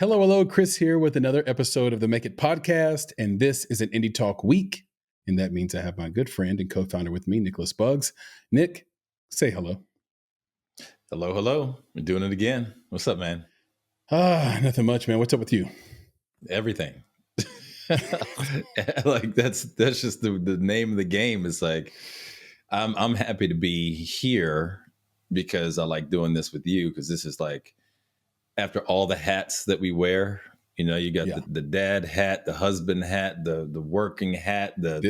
Hello, hello. Chris here with another episode of the Make It podcast. And this is an Indie Talk week. And that means I have my good friend and co-founder with me, Nicholas Buggs. Nick, say hello. Hello, hello. We're doing it again. What's up, man? Nothing much, man. What's up with you? Everything. Like that's just the name of the game. Is like I'm happy to be here because I like doing this with you, because this is like, after all the hats that we wear, you got the dad hat, the husband hat, the working hat, the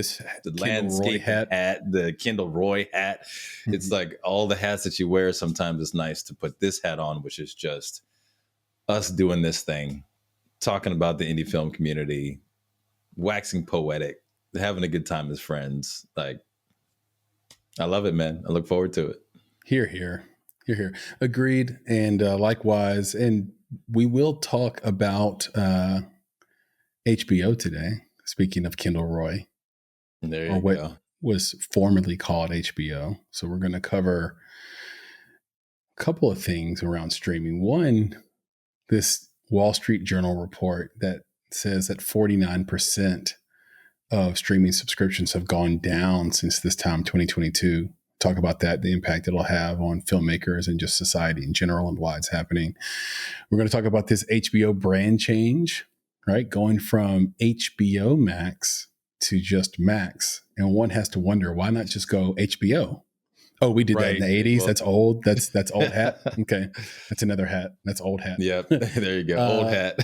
landscape hat, the Kendall Roy hat. Mm-hmm. It's like all the hats that you wear. Sometimes it's nice to put this hat on, which is just us doing this thing, talking about the indie film community, waxing poetic, having a good time as friends. Like, I love it, man. I look forward to it. Hear, hear. Hear, hear. Agreed. And likewise. And we will talk about HBO today. Speaking of Kendall Roy, there you go. Was formerly called HBO. So we're going to cover a couple of things around streaming. One, this Wall Street Journal report that says that 49% of streaming subscriptions have gone down since this time, 2022. Talk about that, the impact it'll have on filmmakers and just society in general and why it's happening. We're going to talk about this HBO brand change, right? Going from HBO Max to just Max. And one has to wonder, why not just go HBO? Oh, we did that in the 80s. Well, that's old. That's old hat. Okay. That's another hat. That's old hat. Yeah. There you go. Old hat.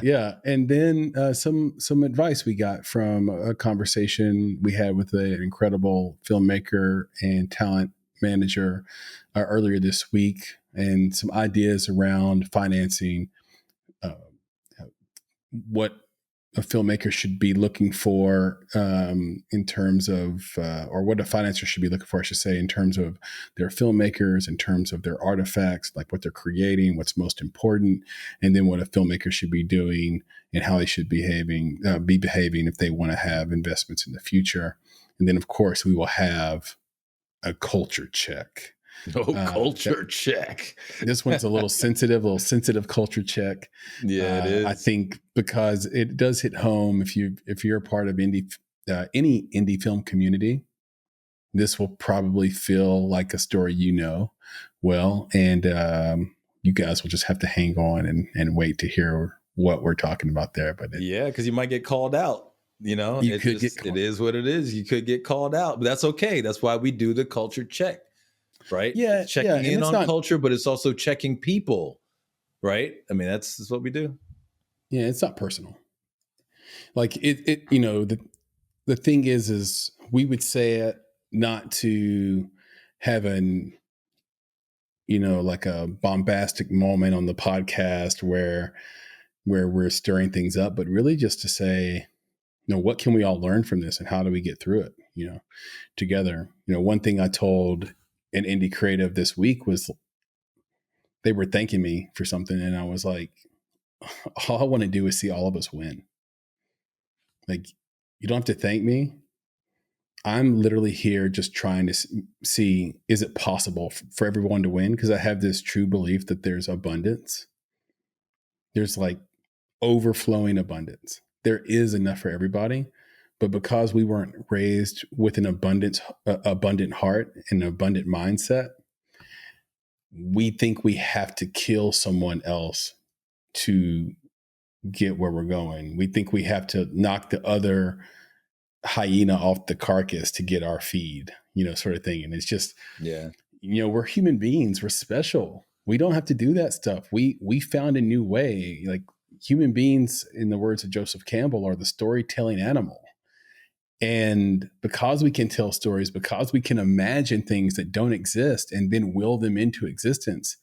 Yeah. And then some advice we got from a conversation we had with an incredible filmmaker and talent manager earlier this week, and some ideas around financing, what a filmmaker should be looking for in terms of, or what a financer should be looking for, I should say, in terms of their filmmakers, in terms of their artifacts, like what they're creating, what's most important, and then what a filmmaker should be doing and how they should be behaving if they want to have investments in the future. And then, of course, we will have a culture check. Culture check. This one's a little sensitive culture check. Yeah, it is. I think because it does hit home if you're a part of any indie film community. This will probably feel like a story well, and you guys will just have to hang on and wait to hear what we're talking about there. But because you might get called out. It is what it is. You could get called out, but that's okay. That's why we do the culture check. Right? Yeah. It's checking in on culture, but it's also checking people. Right? I mean, that's what we do. Yeah, it's not personal. Like the thing is we would say it not to have like a bombastic moment on the podcast where we're stirring things up, but really just to say, what can we all learn from this and how do we get through it, together? One thing I told an indie creative this week was they were thanking me for something. And I was like, all I want to do is see all of us win. Like, you don't have to thank me. I'm literally here just trying to see, is it possible for everyone to win? Because I have this true belief that there's abundance. There's like overflowing abundance. There is enough for everybody. But because we weren't raised with an abundant heart and an abundant mindset, we think we have to kill someone else to get where we're going. We think we have to knock the other hyena off the carcass to get our feed, sort of thing. And it's just, we're human beings. We're special. We don't have to do that stuff. We found a new way. Like, human beings, in the words of Joseph Campbell, are the storytelling animal. And because we can tell stories, because we can imagine things that don't exist and then will them into existence,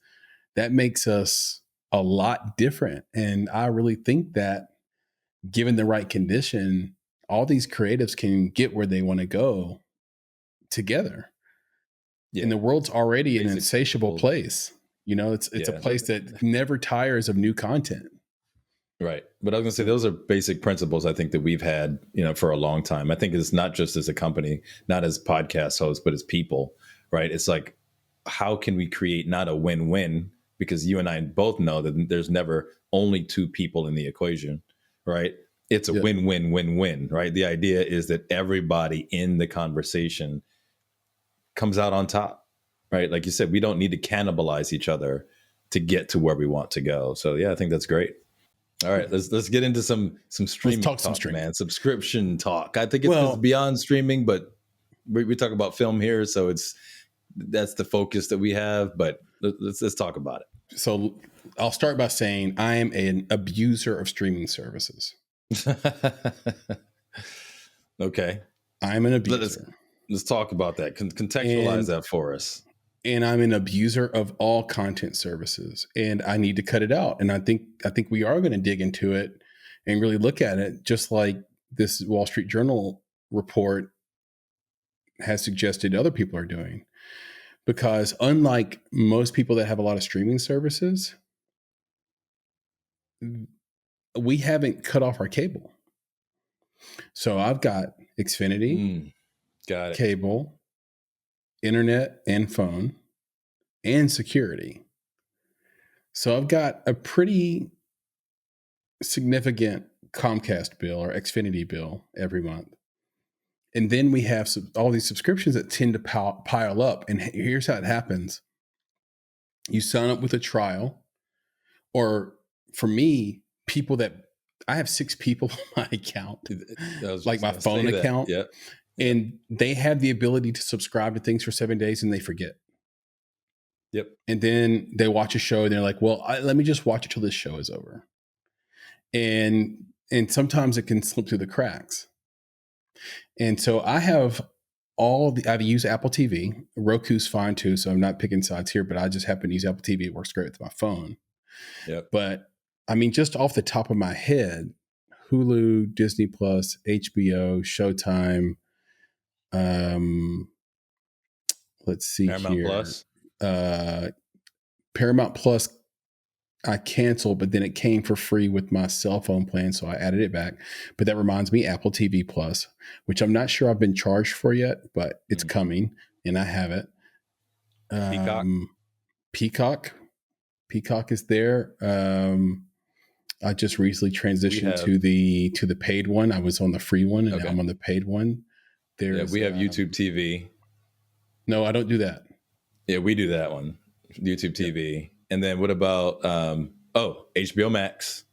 that makes us a lot different. And I really think that given the right condition, all these creatives can get where they want to go together. Yeah. And the world's already an insatiable place. It's a place that never tires of new content. Right. But I was going to say, those are basic principles I think that we've had, for a long time. I think it's not just as a company, not as podcast hosts, but as people, right? It's like, how can we create not a win-win, because you and I both know that there's never only two people in the equation, right? It's a Yeah. win-win-win-win, right? The idea is that everybody in the conversation comes out on top, right? Like you said, we don't need to cannibalize each other to get to where we want to go. So yeah, I think that's great. All right, let's get into some Let's streaming talk some talk, streaming. man. Subscription talk. I think it's Well, beyond streaming, but we talk about film here, so that's the focus that we have. But let's talk about so I'll start by saying I am an abuser of streaming services. it. Okay, I'm an let's abuser. let's talk about that. Contextualize that for us. And I'm an abuser of all content services, and I need to cut it out. And I think we are going to dig into it and really look at it, just like this Wall Street Journal report has suggested other people are doing. Because unlike most people that have a lot of streaming services, we haven't cut off our cable. So I've got Xfinity, Got it. cable, internet, and phone, and security. So I've got a pretty significant Comcast bill or Xfinity bill every month. And then we have all these subscriptions that tend to pile up. And here's how it happens. You sign up with a trial, or for me, people that I have 6 people on my account, like my phone account, yep. And they have the ability to subscribe to things for 7 days and they forget. Yep. And then they watch a show and they're like, well, let me just watch it till this show is over. And sometimes it can slip through the cracks. And so I've used Apple TV. Roku's fine too, so I'm not picking sides here, but I just happen to use Apple TV. It works great with my phone. Yep. But I mean, just off the top of my head, Hulu, Disney Plus, HBO, Showtime, let's see Paramount here. Plus. Paramount Plus I canceled, but then it came for free with my cell phone plan, so I added it back. But that reminds me, Apple TV Plus, which I'm not sure I've been charged for yet, but it's coming, and I have it. Peacock is there. I just recently transitioned to the paid one. I was on the free one, and now I'm on the paid one. We have YouTube TV. No, I don't do that. Yeah, we do that one, YouTube TV. Yeah. And then what about HBO Max?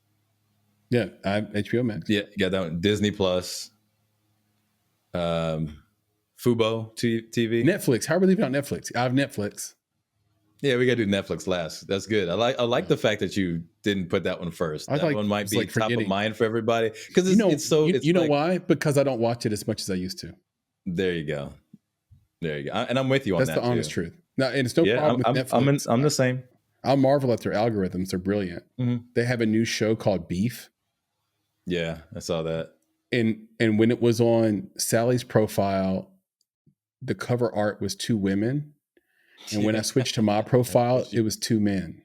Yeah, I have HBO Max. Yeah, you got that one. Disney Plus, Fubo TV, Netflix. How are we leaving out Netflix? I have Netflix. Yeah, we got to do Netflix last. That's good. I like the fact that you didn't put that one first. That one might be top of mind for everybody because you know why? Because I don't watch it as much as I used to. There you go. And I'm with you on that. That's the honest truth. No, and it's no problem with Netflix. I'm the same. I marvel at their algorithms. They're brilliant. Mm-hmm. They have a new show called Beef. Yeah, I saw that. And when it was on Sally's profile, the cover art was 2 women. And when I switched to my profile, it was 2 men.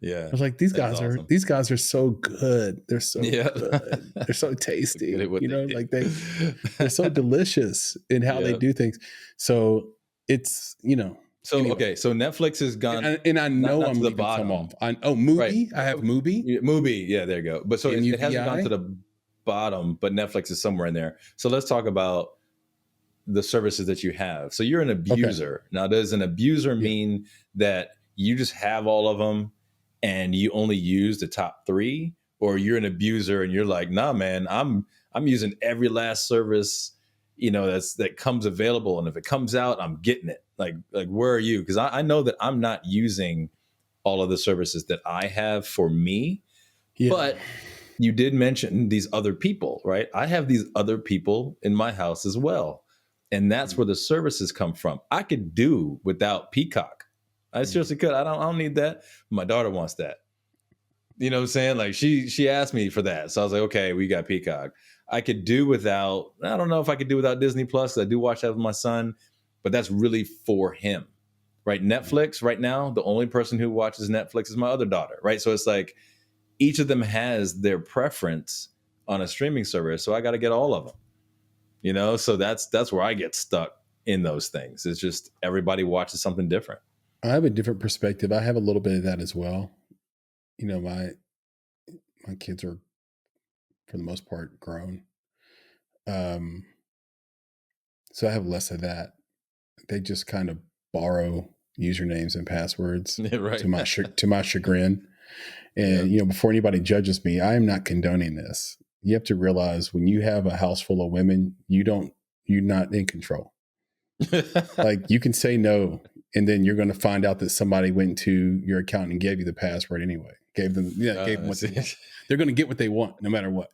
Yeah. I was like, these guys are so good. They're so good. They're so tasty. They're so delicious in how they do things. So it's, So anyway. Okay, so Netflix has gone, and I know I'm leaving some off. Mubi, right. I have Mubi. Mubi, yeah, there you go. But so it hasn't gone to the bottom, but Netflix is somewhere in there. So let's talk about the services that you have. So you're an abuser. Okay. Now, does an abuser mean that you just have all of them and you only use the top 3, or you're an abuser and you're like, nah, man, I'm using every last service that comes available, and if it comes out, I'm getting it. Like where are you? Because I know that I'm not using all of the services that I have for me. Yeah. But you did mention these other people, right? I have these other people in my house as well, and that's where the services come from. I could do without Peacock. I seriously could. I don't need that. My daughter wants that. You know what I'm saying? Like she asked me for that, so I was like, okay, we got Peacock. I could do without. I don't know if I could do without Disney Plus. I do watch that with my son, but that's really for him, right? Netflix right now, the only person who watches Netflix is my other daughter, right? So it's like each of them has their preference on a streaming service, so I got to get all of them. So that's where I get stuck in those things. It's just everybody watches something different. I have a different perspective. I have a little bit of that as well. You know, my kids are for the most part grown. Um, so I have less of that. They just kind of borrow usernames and passwords Right. to my chagrin. And Yep. you know, before anybody judges me, I am not condoning this. You have to realize when you have a house full of women, you're not in control. Like you can say no, and then you're going to find out that somebody went to your account and gave you the password anyway. Gave them I what they see. want. They're going to get what they want no matter what.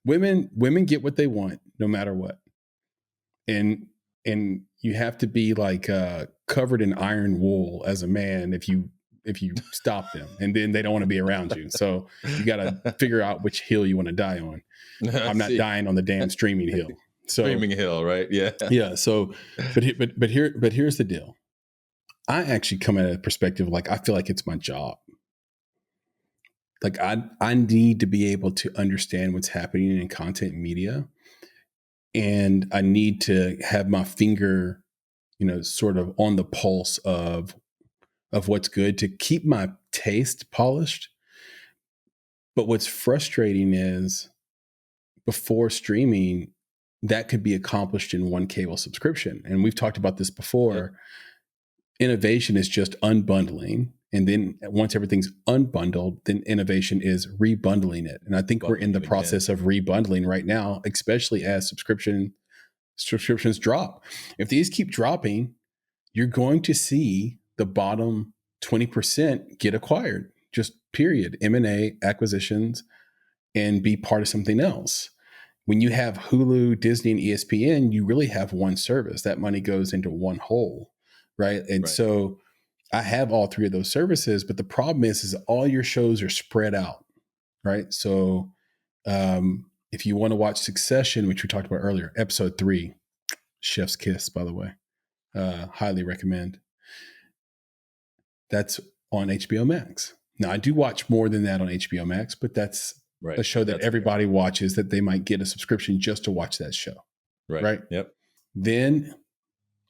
Women get what they want no matter what. And you have to be like covered in iron wool as a man if you stop them, and then they don't want to be around you. So you got to figure out which hill you want to die on. I I'm not see. dying on the damn streaming hill. So Screaming Hill, right? Yeah. yeah. So, but here's the deal. I actually come at a perspective like I feel like it's my job. Like I need to be able to understand what's happening in content media, and I need to have my finger, you know, sort of on the pulse of what's good to keep my taste polished. But what's frustrating is before streaming, that could be accomplished in one cable subscription. And we've talked about this Yep. before. Innovation is just unbundling. And then once everything's unbundled, then innovation is rebundling it. And I think we're in Bundling the it again. process of rebundling right now, especially as subscriptions drop. If these keep dropping, you're going to see the bottom 20% get acquired, just period. M&A acquisitions and be part of something else. When you have Hulu, Disney, and ESPN, you really have one service. That money goes into one hole, right? And Right. so I have all three of those services, but the problem is all your shows are spread out, right? So if you want to watch Succession, which we talked about earlier, episode 3, Chef's Kiss, by the way, highly recommend. That's on HBO Max. Now, I do watch more than that on HBO Max, but that's Right. a show But that that's fair. everybody watches that they might get a subscription just to watch that show, Right. right? Yep. Then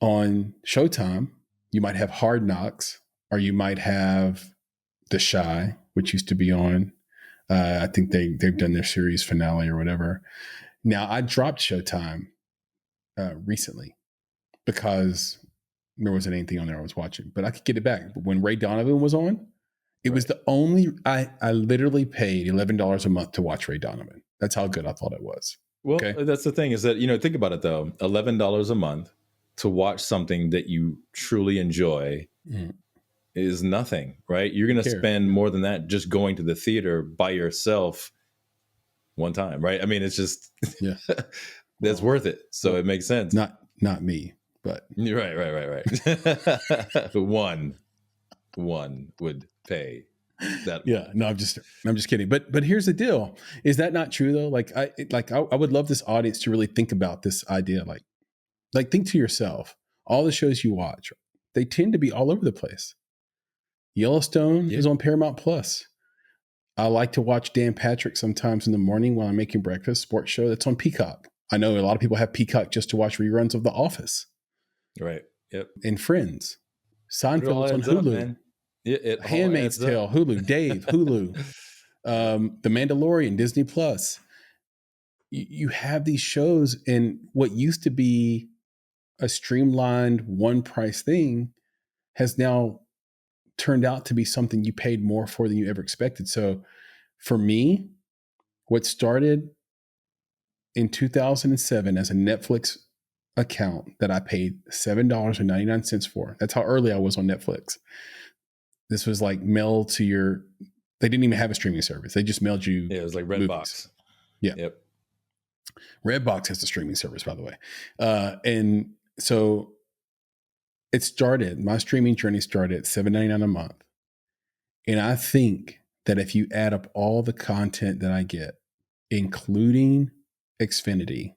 on Showtime, you might have Hard Knocks, or you might have The Shy, which used to be on. I think they've done their series finale or whatever. Now, I dropped Showtime recently because there wasn't anything on there I was watching, but I could get it back. But when Ray Donovan was on, it was Right. the only I literally paid $11 a month to watch Ray Donovan. That's how good I thought it was. Well, Okay. that's the thing is that, you know, think about it though. $11 a month to watch something that you truly enjoy Mm. is nothing, right? You're going to Care. spend more than that just going to the theater by yourself one time, right? I mean, it's just Yeah. that's Well, worth it. So it makes sense. not me, but Right. One would pay that yeah, much. no, I'm just kidding. But here's the deal: is that not true though? I would love this audience to really think about this idea. Like think to yourself: all the shows you watch, they tend to be all over the place. Yellowstone Yeah. is on Paramount Plus. I like to watch Dan Patrick sometimes in the morning while I'm making breakfast. Sports show that's on Peacock. I know a lot of people have Peacock just to watch reruns of The Office Right. Yep. and Friends. But it all Seinfeld's on adds up, Hulu. man. It all Handmaid's adds up. Tale, Hulu. Dave, Hulu. Yep. The Mandalorian, Disney Plus. You have these shows, and what used to be a streamlined one price thing has now turned out to be something you paid more for than you ever expected. So for me, what started in 2007 as a Netflix account that I paid $7.99 for. That's how early I was on Netflix. This was like mailed to your, they didn't even have a streaming service. They just mailed you Yeah, it was like movies. Redbox. Yeah. Yep. Redbox has the streaming service, by the way. And so my streaming journey started at $7.99 a month. And I think that if you add up all the content that I get, including Xfinity,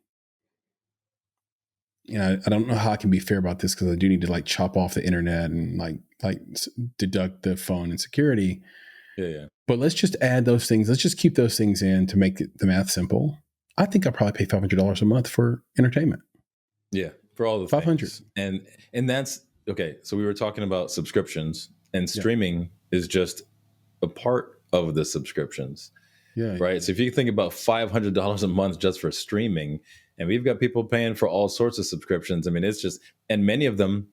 you know, I don't know how I can be fair about this because I do need to like chop off the internet and like deduct the phone and security. Yeah. But let's just add those things. Let's just keep those things in to make the math simple. I think I probably pay $500 a month for entertainment. Yeah. For all the 500. things. And that's okay, so we were talking about subscriptions, and Yeah. streaming is just a part of the subscriptions, Yeah. right? So if you think about $500 a month just for streaming, and we've got people paying for all sorts of subscriptions. I mean, it's just, and many of them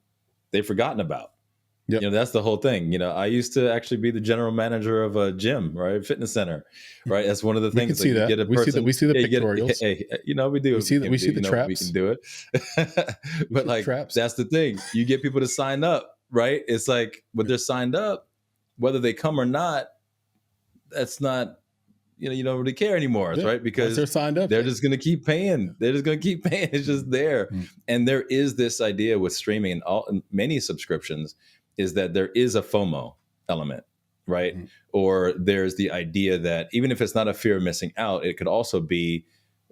they've forgotten about. Yep. That's the whole thing. I used to actually be the general manager of a gym, right? Fitness center, right? That's one of the We can things. Like see you that. get a We see that. person, We see the yeah, you get, pictorials. hey, we do We what we see that. can We do. see the We can traps. do it. We But see the like, traps. that's the thing. You get people to sign up, right? It's like, but they're signed up, whether they come or not. That's not, you don't really care anymore, Yeah. right? Once Because they're signed up, they're just going to keep paying. They're just going to keep paying. It's just there. Mm. And there is this idea with streaming and many subscriptions is that there is a FOMO element, right? Mm. Or there's the idea that even if it's not a fear of missing out, it could also be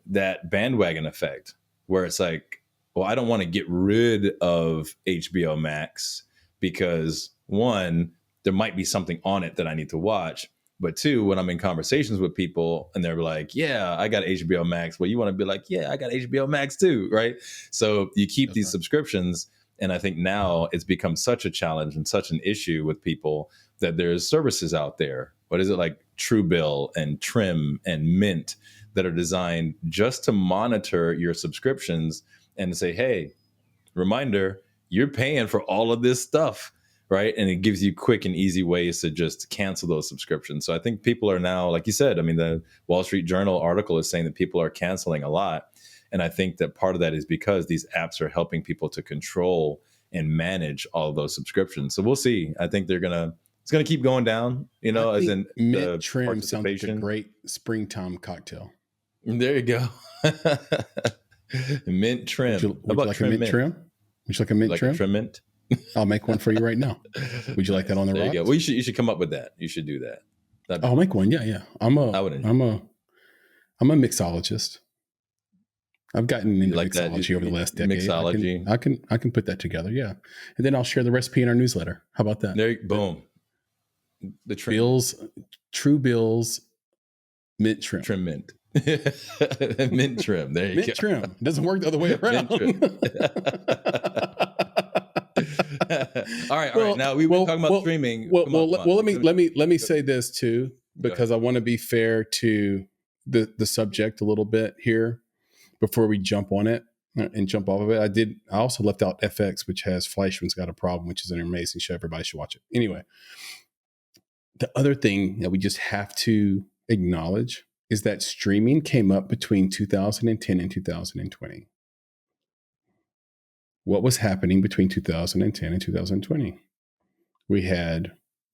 that bandwagon effect where it's like, well, I don't want to get rid of HBO Max because one, there might be something on it that I need to watch. But two, when I'm in conversations with people and they're like, yeah, I got HBO Max. Well, you want to be like, yeah, I got HBO Max too, right? So you keep That's these right. subscriptions. And I think now it's become such a challenge and such an issue with people that there's services out there. What is it, like Truebill and Trim and Mint, that are designed just to monitor your subscriptions and say, hey, reminder, you're paying for all of this stuff, right? And it gives you quick and easy ways to just cancel those subscriptions. So I think people are now, like you said, I mean, the Wall Street Journal article is saying that people are canceling a lot. And I think that part of that is because these apps are helping people to control and manage all of those subscriptions. So we'll see. I think it's gonna keep going down, I as think in mint the trim sounds like a participation. great springtime cocktail. There you go. Mint Would trim. you How Would you about like a trim mint mint? trim? Would you like a mint Like a trim? trim mint? I'll make one for you right now. Would you like that Nice. on the There you go. rocks? Well, you should come up with that. You should do that. That'd be I'll make fun. one. Yeah, yeah. I would enjoy. I'm a mixologist. I've gotten You into like that mixology over the last decade. mixology? I can put that together. Yeah, and then I'll share the recipe in our newsletter. How about that? Boom. The trim mint. Bill's True Bill's mint trim. Trim mint. Mint trim. There you Mint go. trim. It doesn't work the other way around. All right. Now we've been talking about streaming. Come on. Let me say this too, because I want to be fair to the subject a little bit here before we jump on it and jump off of it. I also left out FX, which has Fleischman's Got a Problem, which is an amazing show. Everybody should watch it. Anyway, the other thing that we just have to acknowledge is that streaming came up between 2010 and 2020. What was happening between 2010 and 2020? We had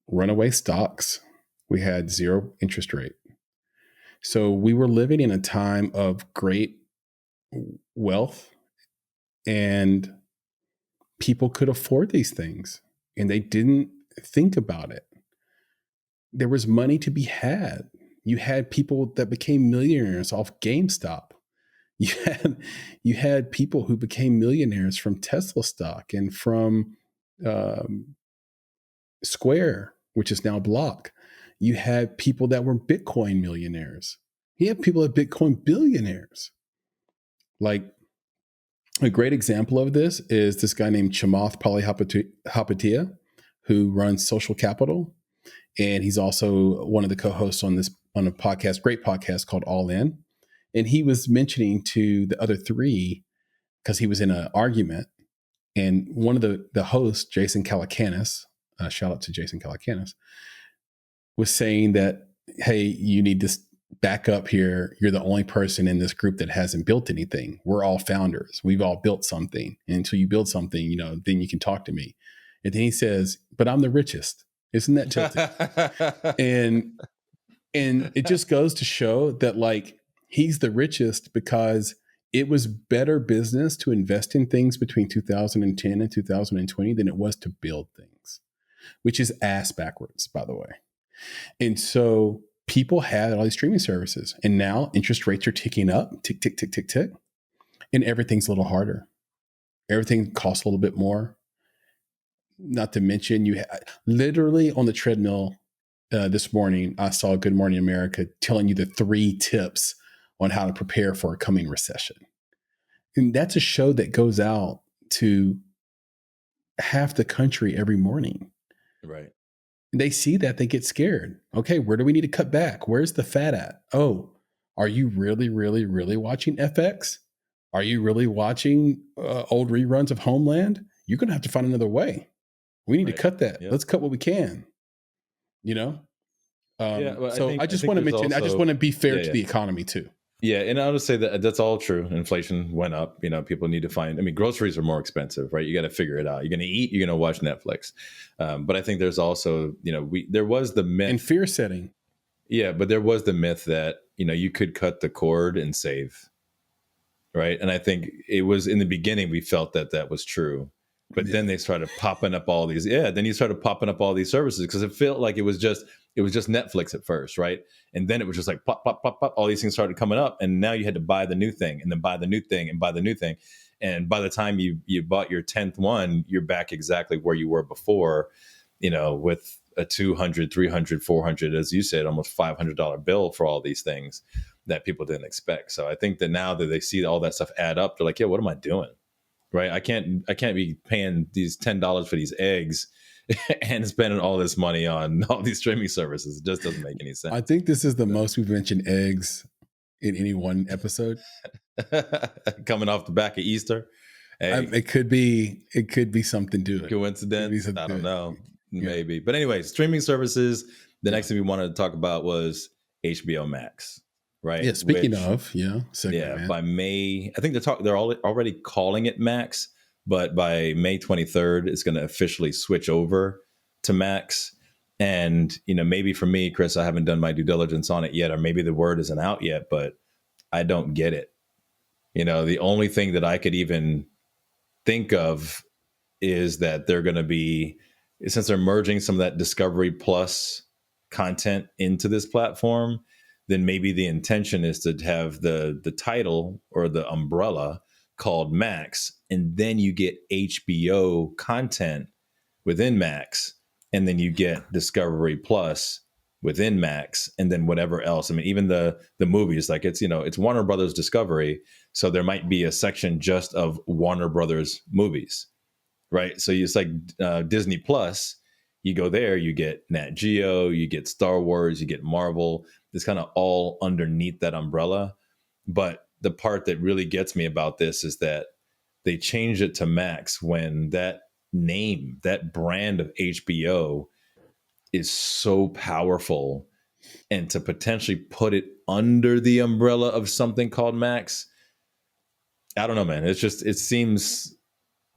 runaway stocks. We had zero interest rate. So we were living in a time of great wealth, and people could afford these things and they didn't think about it. There was money to be had. You had people that became millionaires off GameStop. You had people who became millionaires from Tesla stock and from um, Square, which is now Block. You had people that were Bitcoin millionaires. You had people that Bitcoin billionaires. Like a great example of this is this guy named Chamath Palihapitiya, who runs Social Capital. And he's also one of the co-hosts on a podcast, great podcast called All In. And he was mentioning to the other three, because he was in an argument, and one of the hosts, Jason Calacanis, shout out to Jason Calacanis, was saying that, hey, you need to back up here. You're the only person in this group that hasn't built anything. We're all founders. We've all built something. And until you build something, then you can talk to me. And then he says, but I'm the richest. Isn't that tilted? and it just goes to show that, like, he's the richest because it was better business to invest in things between 2010 and 2020 than it was to build things, which is ass backwards, by the way. And so people had all these streaming services, and now interest rates are ticking up, tick, tick, tick, tick, tick. And everything's a little harder. Everything costs a little bit more. Not to mention, literally on the treadmill this morning, I saw Good Morning America telling you the 3 tips on how to prepare for a coming recession. And that's a show that goes out to half the country every morning. Right. They see that, they get scared. Okay, where do we need to cut back? Where's the fat at? Oh, are you really, really, really watching FX? Are you really watching old reruns of Homeland? You're going to have to find another way. We need to Right. cut that. Yep. Let's cut what we can, you know? Yeah. Well, So I think there's I just also, want to be fair yeah, to yeah. the economy too. Yeah, and I would say that that's all true. Inflation went up. People need to find. I mean, groceries are more expensive, right? You got to figure it out. You're going to eat. You're going to watch Netflix. But I think there's also, there was the And myth. fear setting. Yeah, but there was the myth that you could cut the cord and save, right? And I think it was in the beginning we felt that that was true, but Yeah. then they started popping up all these. Yeah, then you started popping up all these services because it felt like it was just Netflix at first, right? And then it was just like pop, pop, pop, pop. All these things started coming up, and now you had to buy the new thing, and then buy the new thing, and buy the new thing. And by the time you bought your 10th one, you're back exactly where you were before, with a 200, 300, 400, as you said, almost $500 bill for all these things that people didn't expect. So I think that now that they see all that stuff add up, they're like, yeah, what am I doing? Right? I can't be paying these $10 for these eggs and spending all this money on all these streaming services. It just doesn't make any I sense. think this is the most we've mentioned eggs in any one episode. Coming off the back of Easter. Hey, It could be something to it. Could be coincidence? something I to don't it. know. Yeah. Maybe. But anyway, streaming services. The Yeah. next thing we wanted to talk about was HBO Max, right? Yeah. Speaking Which, of, yeah, segue, yeah, man. by May, I think they're already calling it Max, but by May 23rd, it's going to officially switch over to Max. And maybe for me, Chris, I haven't done my due diligence on it yet, or maybe the word isn't out yet, but I don't get it. The only thing that I could even think of is that they're going to be, since they're merging some of that Discovery Plus content into this platform, then maybe the intention is to have the title or the umbrella called Max, and then you get HBO content within Max, and then you get Discovery Plus within Max, and then whatever else. I mean, even the movies, like it's Warner Brothers Discovery, so there might be a section just of Warner Brothers movies, right? So it's like Disney Plus. You go there, you get Nat Geo, you get Star Wars, you get Marvel. It's kind of all underneath that umbrella. But the part that really gets me about this is that they changed it to Max when that name, that brand of HBO is so powerful. And to potentially put it under the umbrella of something called Max, I don't know, man. It seems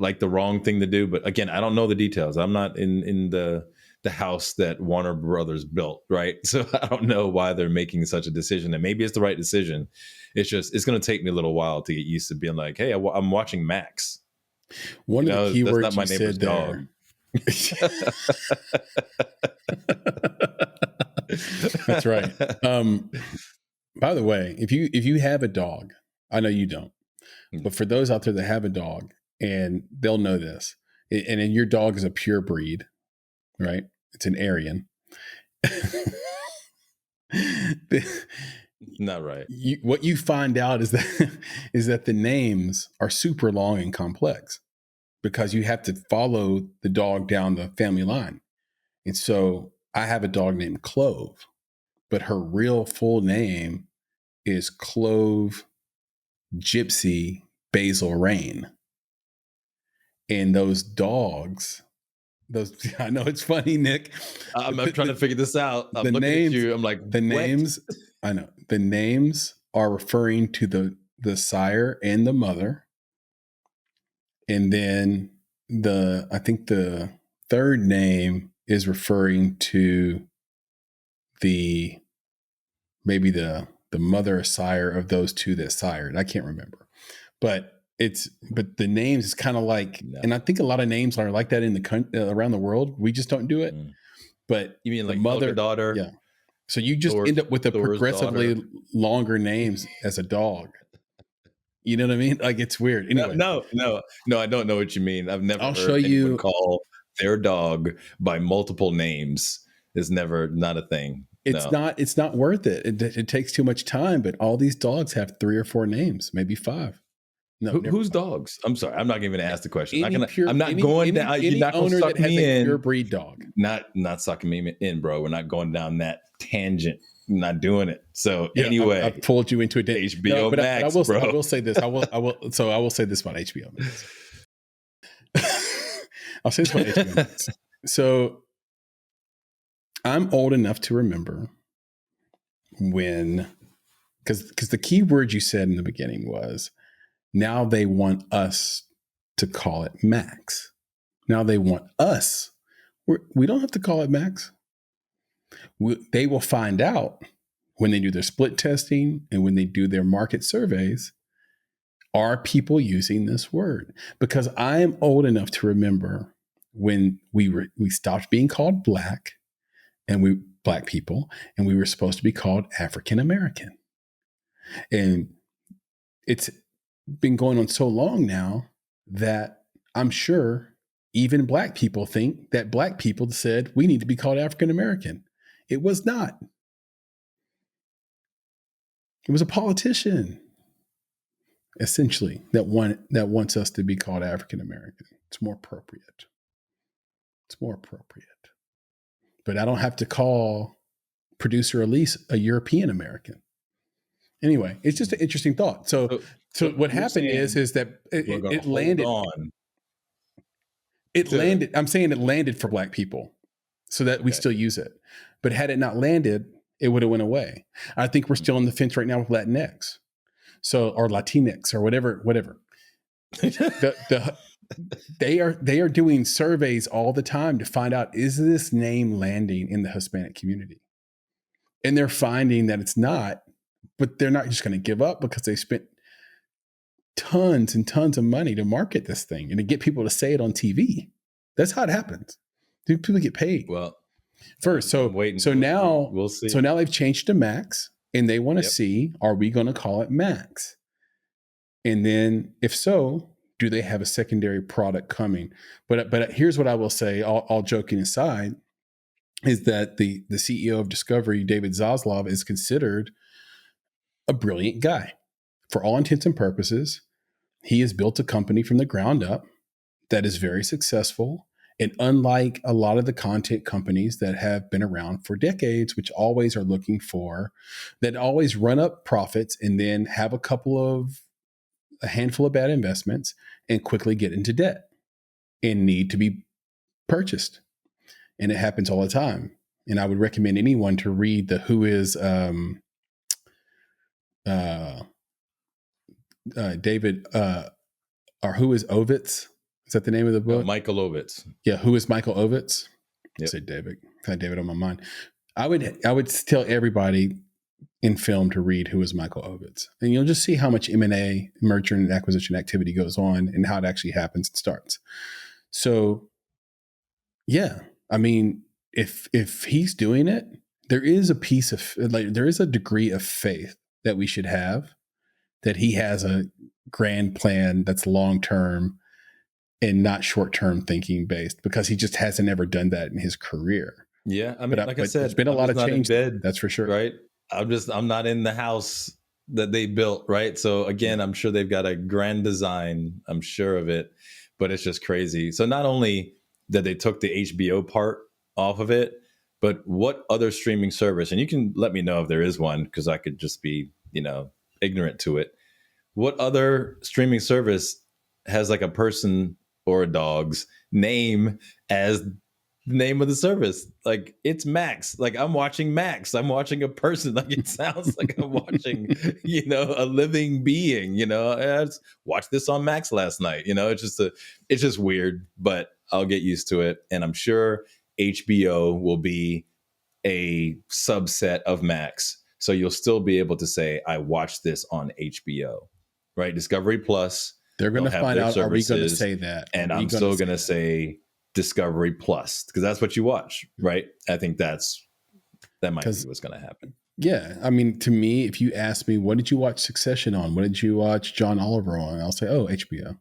like the wrong thing to do. But again, I don't know the details. I'm not in the house that Warner Brothers built, right? So I don't know why they're making such a decision. And maybe it's the right decision. It's going to take me a little while to get used to being like, hey, I'm watching Max. One of the That's not keywords my you neighbor's said dog. there. That's right. By the way, if you have a dog, I know you don't, but for those out there that have a dog, and they'll know this, and then your dog is a pure breed, right? It's an Aryan. Not right. What you find out is that is that the names are super long and complex because you have to follow the dog down the family line. And so I have a dog named Clove, but her real full name is Clove Gypsy Basil Rain. And those dogs, those I know it's funny, Nick. I'm trying to figure this out. I'm The looking at names, you. I'm like, the what? names, I know the names are referring to the sire and the mother. And then I think the third name is referring to the maybe the mother or sire of those two that sired. I can't remember, but but the names is kind of like, No. and I think a lot of names are like that in the around the world. We just don't do it. Mm. But You mean the like Elka mother, daughter, yeah. So you just end up with a Thor's daughter? progressively longer names as a dog. You know what I mean? Like it's weird. No, Anyway, no, no, no. I don't know what you mean. I've never I'll show heard anyone you. call their dog by multiple names. Is never not a thing. No. It's not worth it. It takes too much time. But all these dogs have 3 or 4 names, maybe 5. No, never Who's mind. dogs? I'm sorry. I'm not even gonna ask the question. Any pure, I'm not going down. You're any not gonna owner that suck has me a pure in. breed dog. Not sucking me in, bro. We're not going down that tangent. I'm not doing it. So Yeah, I've anyway, pulled you into it. HBO But Max, I bro. will say this. I will say this about HBO Max. I'll say this about HBO Max. So I'm old enough to remember when, because the key word you said in the beginning was, now they want us to call it Max. Now they want us. We don't have to call it Max. They will find out when they do their split testing and when they do their market surveys, are people using this word? Because I am old enough to remember when we stopped being called black and black people, and we were supposed to be called African American. And it's been going on so long now that I'm sure even black people think that black people said we need to be called African American. It was not. It was a politician, essentially, that wants us to be called African American. It's more appropriate. It's more appropriate. But I don't have to call producer Elise a European American. Anyway, it's just an interesting thought. So what happened is that it landed. On it landed. I'm saying it landed for black people, so that we still use it. But had it not landed, it would have went away. I think we're still on the fence right now with Latinx, or Latinx or whatever. They are doing surveys all the time to find out, is this name landing in the Hispanic community? And they're finding that it's not, but they're not just going to give up because they spent tons and tons of money to market this thing and to get people to say it on TV. That's how it happens. People get paid. Well, first. So now we'll see. So now they've changed to Max, and they want to see, are we going to call it Max? And then if so, do they have a secondary product coming? But here's what I will say, all joking aside, is that the CEO of Discovery, David Zaslav, is considered a brilliant guy. For all intents and purposes, he has built a company from the ground up that is very successful. And unlike a lot of the content companies that have been around for decades, which always are looking for, that always run up profits and then have a handful of bad investments and quickly get into debt and need to be purchased. And it happens all the time. And I would recommend anyone to read the Who is David or Who is Ovitz? Is that the name of the book? Michael Ovitz. Yeah, Who is Michael Ovitz? Yep. I said David. I had David on my mind. I would tell everybody in film to read Who is Michael Ovitz, and you'll just see how much M&A, merger and acquisition activity goes on, and how it actually happens and starts. So, yeah, I mean, if he's doing it, there is a degree of faith that we should have that he has a grand plan that's long term and not short term thinking based, because he just hasn't ever done that in his career. Yeah, I mean, like I said, there's been a lot of change. That's for sure. Right. I'm not in the house that they built. Right. So again, I'm sure they've got a grand design. I'm sure of it, but it's just crazy. So not only that they took the HBO part off of it, but what other streaming service, and you can let me know if there is one, because I could just be, ignorant to it. What other streaming service has like a person or a dog's name as the name of the service? Like, it's Max. Like, I'm watching Max. I'm watching a person. Like, it sounds like I'm watching, a living being. I just watched this on Max last night. It's just weird, but I'll get used to it. And I'm sure HBO will be a subset of Max. So you'll still be able to say, I watched this on HBO, right? Discovery Plus. They're going to find out, are we going to say that? And I'm still going to say Discovery Plus, because that's what you watch, right? I think that might be what's going to happen. Yeah. I mean, to me, if you ask me, what did you watch Succession on? What did you watch John Oliver on? I'll say, oh, HBO.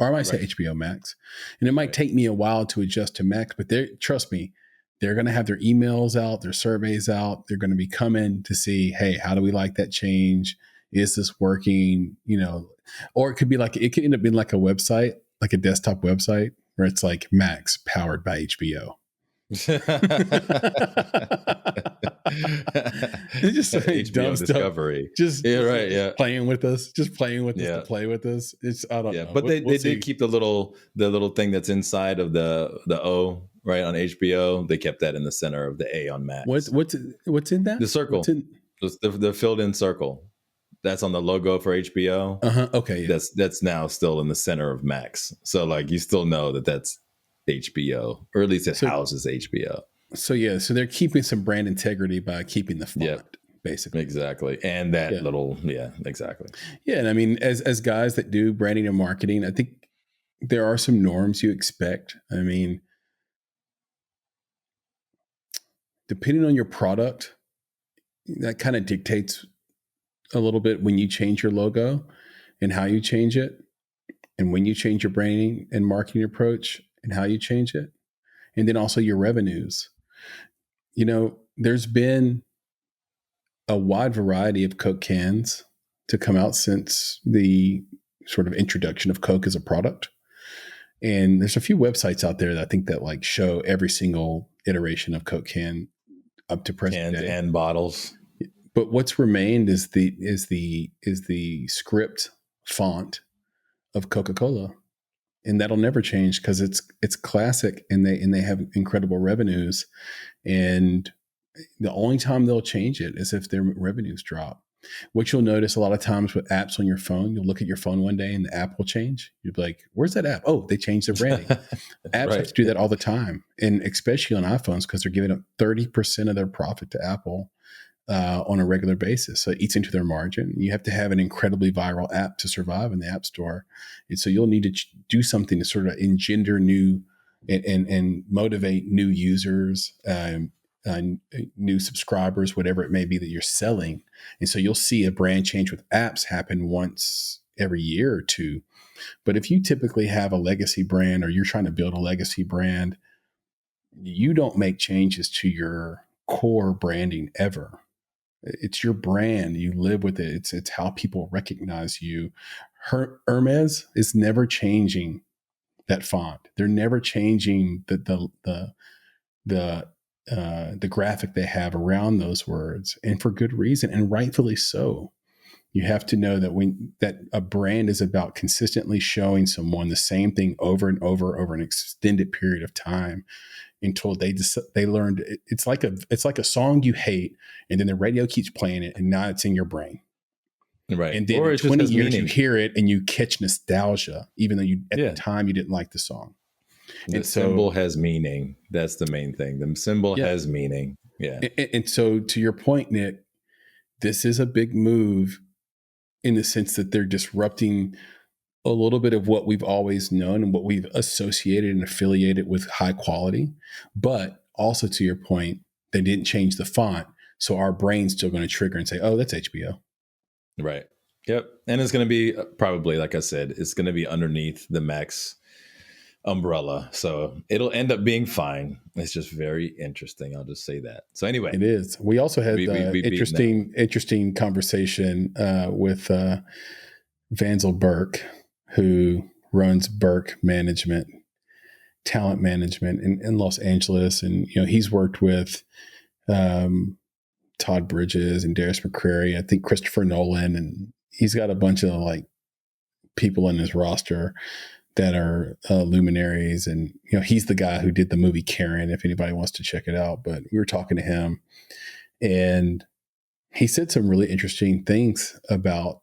Or I might say HBO Max. And it might take me a while to adjust to Max, but trust me, they're going to have their emails out, their surveys out. They're going to be coming to see, hey, how do we like that change? Is this working? Or it could end up being like a website, like a desktop website where it's like Max powered by HBO. It's just like dumb HBO stuff. Discovery. Just Yeah, right. Yeah, playing with us, just playing with us to yeah, play with us. It's I don't yeah. know. But We'll they did see. keep the little thing that's inside of the O right on HBO. They kept that in the center of the A on What Max. what's in that? The What's circle, in? the filled in circle. That's on the logo for HBO. Okay, yeah. That's now still in the center of Max. So like you still know that that's HBO, or at least it So houses HBO. so they're keeping some brand integrity by keeping the Yep, font, basically. exactly. And that Yeah. little, yeah, exactly. Yeah, and I mean, as guys that do branding and marketing, I think there are some norms you expect. I mean, depending on your product, that kind of dictates a little bit when you change your logo and how you change it, and when you change your branding and marketing approach and how you change it, and then also your revenues. There's been a wide variety of Coke cans to come out since the sort of introduction of Coke as a product. And there's a few websites out there that I think that like show every single iteration of Coke can up to present Cans day. and bottles. But what's remained is the script font of Coca-Cola. And that'll never change because it's classic, and they have incredible revenues. And the only time they'll change it is if their revenues drop. What you'll notice a lot of times with apps on your phone, you'll look at your phone one day and the app will change. You'll be like, "Where's that app? Oh, they changed their branding." Apps have Right. to do that all the time, and especially on iPhones because they're giving up 30% of their profit to Apple on a regular basis. So it eats into their margin. You have to have an incredibly viral app to survive in the App Store. And so you'll need to do something to sort of engender new and motivate new users, uh, new subscribers, whatever it may be that you're selling. And so you'll see a brand change with apps happen once every year or two. But if you typically have a legacy brand, or you're trying to build a legacy brand, you don't make changes to your core branding ever. It's your brand. You live with it. It's how people recognize you. Hermes is never changing that font. They're never changing the graphic they have around those words, and for good reason, and rightfully so. You have to know that a brand is about consistently showing someone the same thing over and over an extended period of time until they learned. It's like a song you hate, and then the radio keeps playing it, and now it's in your brain. Right. And then Or in it just 20 has years you meaning. hear it and you catch nostalgia, even though you at the Yeah. time you didn't like the song. The And symbol so has meaning. That's the main thing. The symbol yeah, has meaning. Yeah. and so to your point, Nick, this is a big move in the sense that they're disrupting a little bit of what we've always known and what we've associated and affiliated with high quality. But also to your point, they didn't change the font. So our brain's still going to trigger and say, oh, that's HBO. Right. Yep. And it's going to be probably, like I said, it's going to be underneath the Max umbrella. So it'll end up being fine. It's just very interesting. I'll just say that. So anyway, It is. We also had we beaten that one. interesting conversation with Vanzel Burke, who runs Burke Management, talent management in Los Angeles, and he's worked with Todd Bridges and Darius McCrary. I think Christopher Nolan, and he's got a bunch of like people in his roster that are luminaries. And he's the guy who did the movie Karen, if anybody wants to check it out. But we were talking to him, and he said some really interesting things about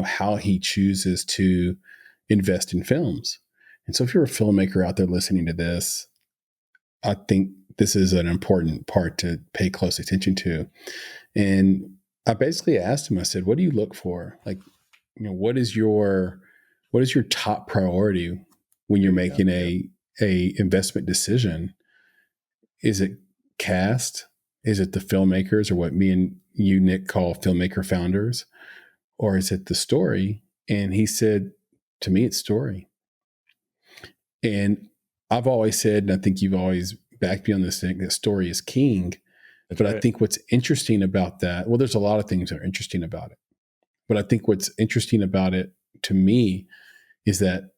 how he chooses to invest in films. And so if you're a filmmaker out there listening to this, I think this is an important part to pay close attention to. And I basically asked him, I said, what do you look for? Like, what is your top priority when you're There you making go. Yep. a investment decision? Is it cast? Is it the filmmakers, or what me and you, Nick, call filmmaker founders? Or is it the story? And he said, to me, it's story. And I've always said, and I think you've always backed me on this thing, that story is king. That's But I right. think what's interesting about that, well, there's a lot of things that are interesting about it. But I think what's interesting about it to me is that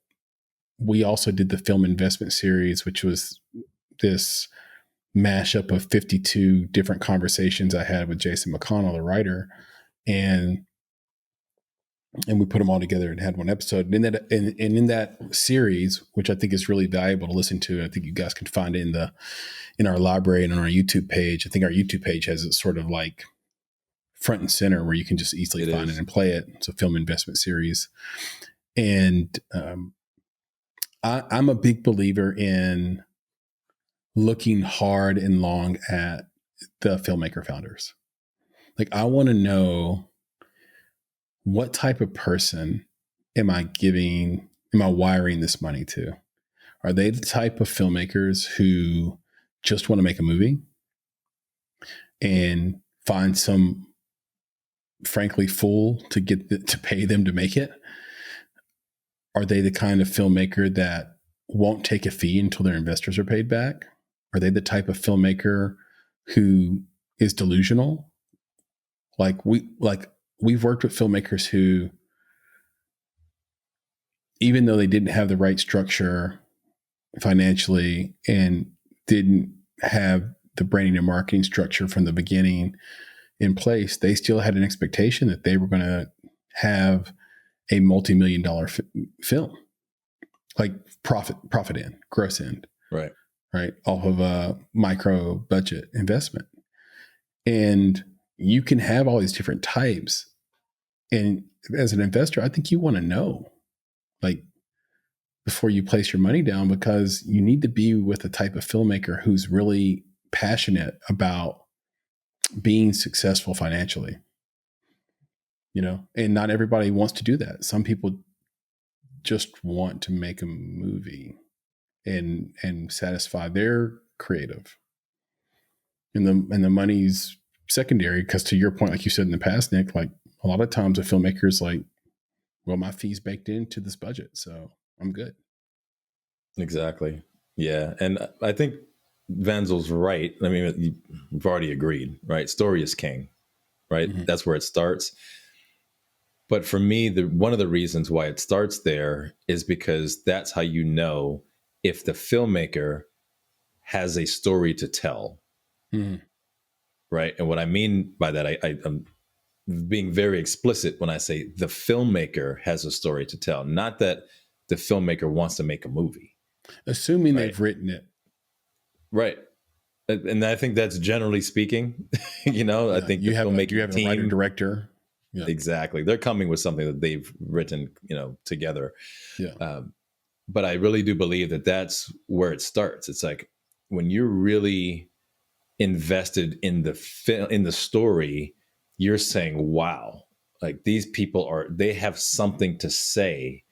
we also did the film investment series, which was this mashup of 52 different conversations I had with Jason McConnell, the writer, and we put them all together and had one episode. And in that series, which I think is really valuable to listen to, I think you guys can find it in our library and on our YouTube page. I think our YouTube page has it sort of like front and center where you can just easily find it and play it. It's a film investment series. And I'm a big believer in looking hard and long at the filmmaker founders. Like, I want to know, what type of person am I wiring this money to? Are they the type of filmmakers who just want to make a movie and find some, frankly, fool to pay them to make it? Are they the kind of filmmaker that won't take a fee until their investors are paid back? Are they the type of filmmaker who is delusional? We've worked with filmmakers who, even though they didn't have the right structure financially and didn't have the branding and marketing structure from the beginning in place, they still had an expectation that they were going to have a multi-million-dollar film, like profit end, gross end, right, off of a micro budget investment. And you can have all these different types. And as an investor, I think you want to know, like, before you place your money down, because you need to be with a type of filmmaker who's really passionate about being successful financially, and not everybody wants to do that. Some people just want to make a movie and satisfy their creative, and the money's secondary. Because to your point, like you said in the past, Nick, like, a lot of times a filmmaker is like, well, my fee's baked into this budget, so I'm good. Exactly. Yeah. And I think Vanzel's right. I mean, you've already agreed, right? Story is king, right? Mm-hmm. That's where it starts. But for me, one of the reasons why it starts there is because that's how you know if the filmmaker has a story to tell. Mm-hmm. Right. And what I mean by that, I'm being very explicit when I say the filmmaker has a story to tell, not that the filmmaker wants to make a movie. Assuming they've written it. Right. And I think that's generally speaking, I think you have a team, writer director. Yeah. Exactly. They're coming with something that they've written, together. Yeah. But I really do believe that that's where it starts. It's like when you're really invested in the story, you're saying, wow, like, these people they have something to say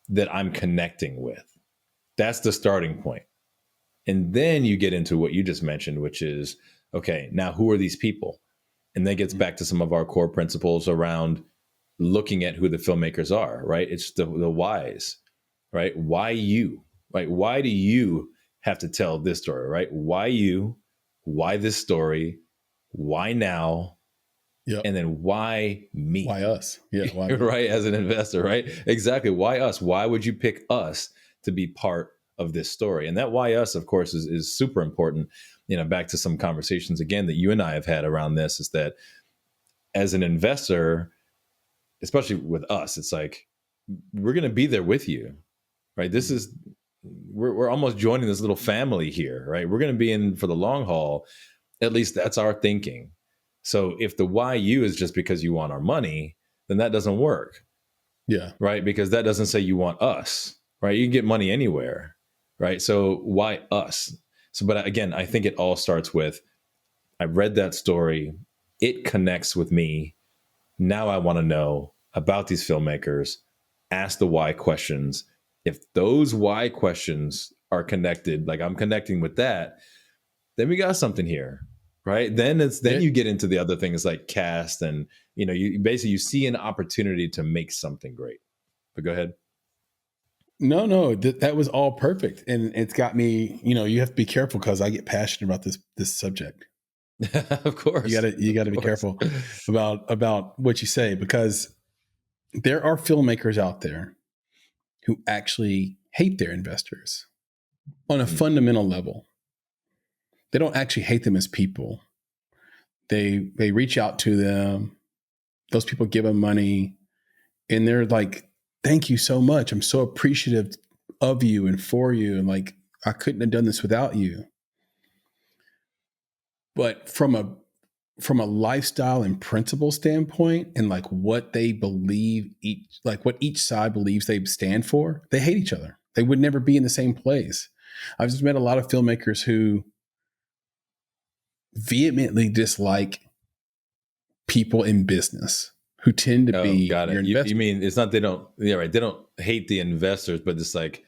that I'm connecting with. That's the starting point. And then you get into what you just mentioned, which is, okay, now who are these people? And that gets back to some of our core principles around looking at who the filmmakers are, right? It's the whys, right? Why you, right? Why do you have to tell this story, right? Why you? Why this story? Why now? Yep. And then why me? Why us? Yeah. Why right? As an investor, right? Exactly. Why us? Why would you pick us to be part of this story? And that why us, of course, is super important. Back to some conversations again that you and I have had around this, is that as an investor, especially with us, it's like, we're going to be there with you, right? This is, we're almost joining this little family here, right? We're going to be in for the long haul. At least that's our thinking. So if the why you is just because you want our money, then that doesn't work. Yeah. Right. Because that doesn't say you want us, right? You can get money anywhere. Right. So why us? So, but again, I think it all starts with, I read that story. It connects with me. Now I want to know about these filmmakers, ask the why questions. If those why questions are connected, like I'm connecting with that, then we got something here. Right. Then you get into the other things like cast, and, you basically, you see an opportunity to make something great. But go ahead. No, that was all perfect. And it's got me, you have to be careful, because I get passionate about this subject. Of course. You gotta be careful about what you say, because there are filmmakers out there who actually hate their investors on a fundamental level. They don't actually hate them as people. They reach out to them. Those people give them money, and they're like, "Thank you so much. I'm so appreciative of you and for you, and like I couldn't have done this without you." But from a lifestyle and principle standpoint, and like what they believe what each side believes they stand for, they hate each other. They would never be in the same place. I've just met a lot of filmmakers who vehemently dislike people in business who tend to Oh, be got your it. You investors. mean it's not they don't, yeah, right. They don't hate the investors, but it's like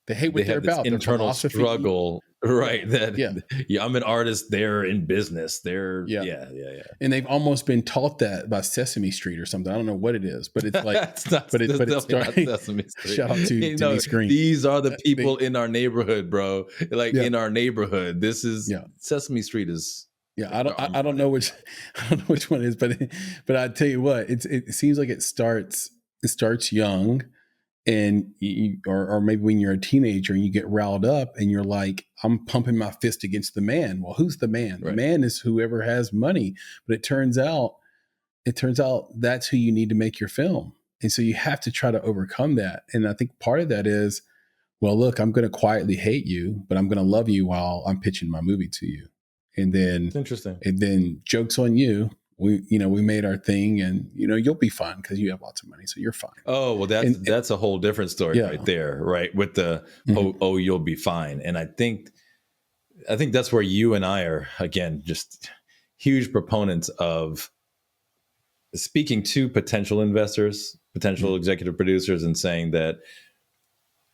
They hate they what they're have this about, their internal philosophy. struggle, Yeah. right? That Yeah. yeah, I'm an artist. They're in business. They're Yeah. yeah. And they've almost been taught that by Sesame Street or something. I don't know what it is, but it's like, It's not. but That's it's definitely not starting. Sesame Street. Shout out to You know, Denise Green. these are the people They, in our neighborhood, bro. Like yeah. in our neighborhood. This is Yeah. Sesame Street is. Yeah. I don't I'm know which, I don't know which one it is, but I tell you what, it seems like it starts young, and or maybe when you're a teenager and you get riled up and you're like, I'm pumping my fist against the man. Well, who's the man? The right. man is whoever has money. But it turns out that's who you need to make your film. And so you have to try to overcome that. And I think part of that is, well, look, I'm going to quietly hate you, but I'm going to love you while I'm pitching my movie to you. And It's interesting. then jokes on you. We made our thing, and you'll be fine because you have lots of money, so you're fine. Oh well, And that's a whole different story yeah. right there, right? With the Mhm. you'll be fine, and I think that's where you and I are again just huge proponents of speaking to potential investors, potential Mhm. executive producers, and saying that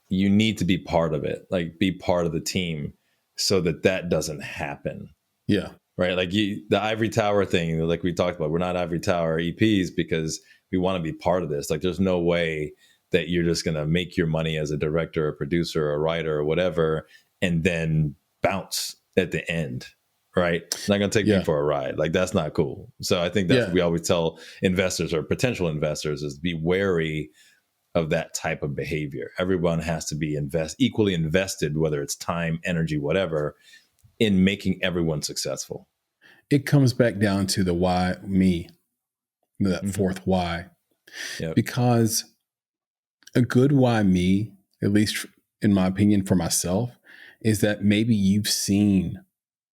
you need to be part of it, like be part of the team, so that that doesn't happen, Yeah. right? Like the ivory tower thing, like we talked about, we're not ivory tower EPs because we want to be part of this. Like there's no way that you're just going to make your money as a director or producer or writer or whatever and then bounce at the end, right? Not going to take me Yeah. for a ride. Like that's not cool. So I think that's what Yeah. we always tell investors or potential investors is be wary of that type of behavior. Everyone has to be equally invested, whether it's time, energy, whatever, in making everyone successful. It comes back down to the why me, that Mm-hmm. fourth why, Yep. because a good why me, at least in my opinion for myself, is that maybe you've seen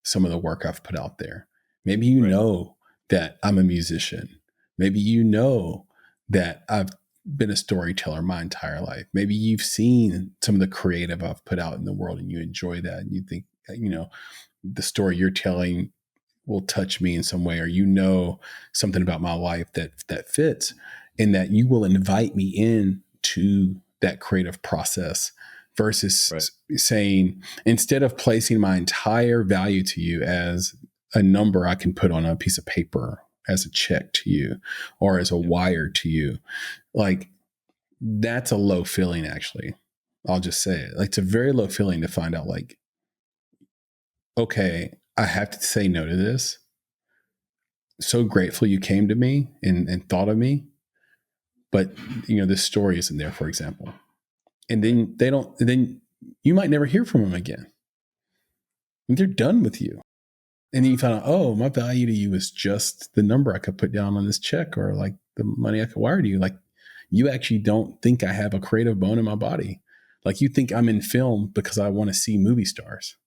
some of the work I've put out there. Maybe you Right. know that I'm a musician. Maybe you know that I've been a storyteller my entire life. Maybe you've seen some of the creative I've put out in the world and you enjoy that and you think, the story you're telling will touch me in some way, or something about my life that fits, and that you will invite me in to that creative process Right. versus saying, instead of placing my entire value to you as a number I can put on a piece of paper, as a check to you, or as a Yep. wire to you, like that's a low feeling. Actually, I'll just say it, like it's a very low feeling to find out, like, okay, I have to say no to this. So grateful you came to me and thought of me, but this story isn't there, for example. And Right. then then you might never hear from them again. And they're done with you. And then you find out, oh, my value to you is just the number I could put down on this check, or like the money I could wire to you. Like, you actually don't think I have a creative bone in my body. Like, you think I'm in film because I want to see movie stars.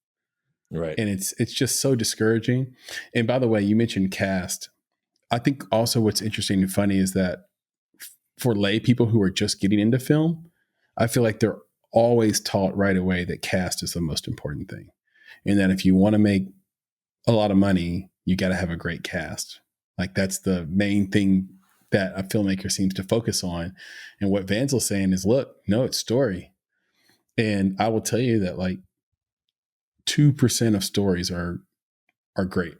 Right. And it's just so discouraging. And by the way, you mentioned cast. I think also what's interesting and funny is that for lay people who are just getting into film, I feel like they're always taught right away that cast is the most important thing. And that if you want to make a lot of money, you got to have a great cast. Like, that's the main thing that a filmmaker seems to focus on. And what Vanzel's saying is, look, no, it's story. And I will tell you that like 2% of stories are great.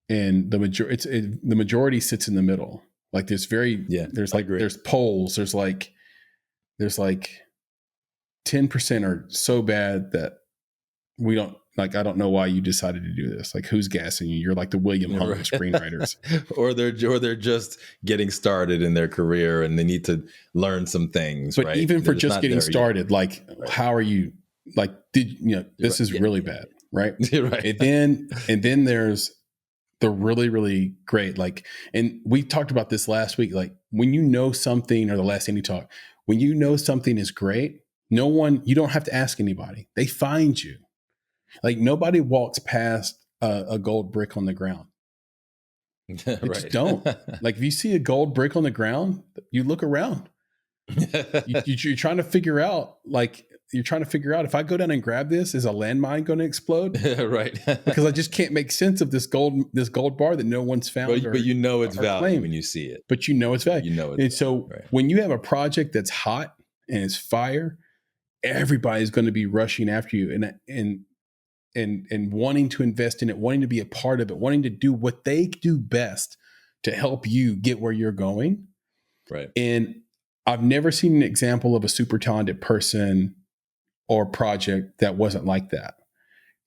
And the majority sits in the middle. Like Yeah, there's I like agree. there's polls. There's like 10% are so bad that we don't Like, I don't know why you decided to do this. Like, who's gassing you? You're like the William Hung of Right. screenwriters. Or they're just getting started in their career and they need to learn some things, But right? even They're for just just not getting there yet. started, like, Right. how are you? Like, You're this right. is Yeah. really Yeah. bad, right? You're right. And then there's the really, really great, like, and we talked about this last week. Like, when you know something, or the last Indie Talk, when you know something is great, you don't have to ask anybody. They find you. Like, nobody walks past a gold brick on the ground. They just Right. don't. Like, if you see a gold brick on the ground, you look around. You're trying to figure out, if I go down and grab this, is a landmine going to explode? Right. Because I just can't make sense of this gold bar that no one's found But you know it's or value claimed. when you see it. But you know it's value. You know it's And value. so Right. when you have a project that's hot and it's fire, everybody's going to be rushing after you and wanting to invest in it, wanting to be a part of it, wanting to do what they do best to help you get where you're going. Right. And I've never seen an example of a super talented person or project that wasn't like that.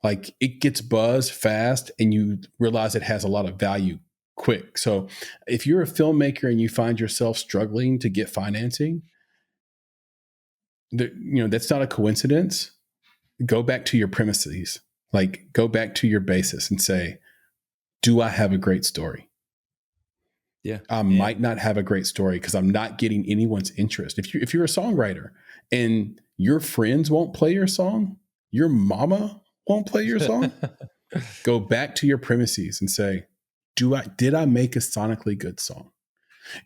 Like, it gets buzz fast and you realize it has a lot of value quick. So if you're a filmmaker and you find yourself struggling to get financing, that's not a coincidence. Go back to your premises, like, go back to your basis and say, do I have a great story? Yeah. I might not have a great story because I'm not getting anyone's interest. If you're a songwriter and your friends won't play your song, your mama won't play your song, go back to your premises and say, did I make a sonically good song?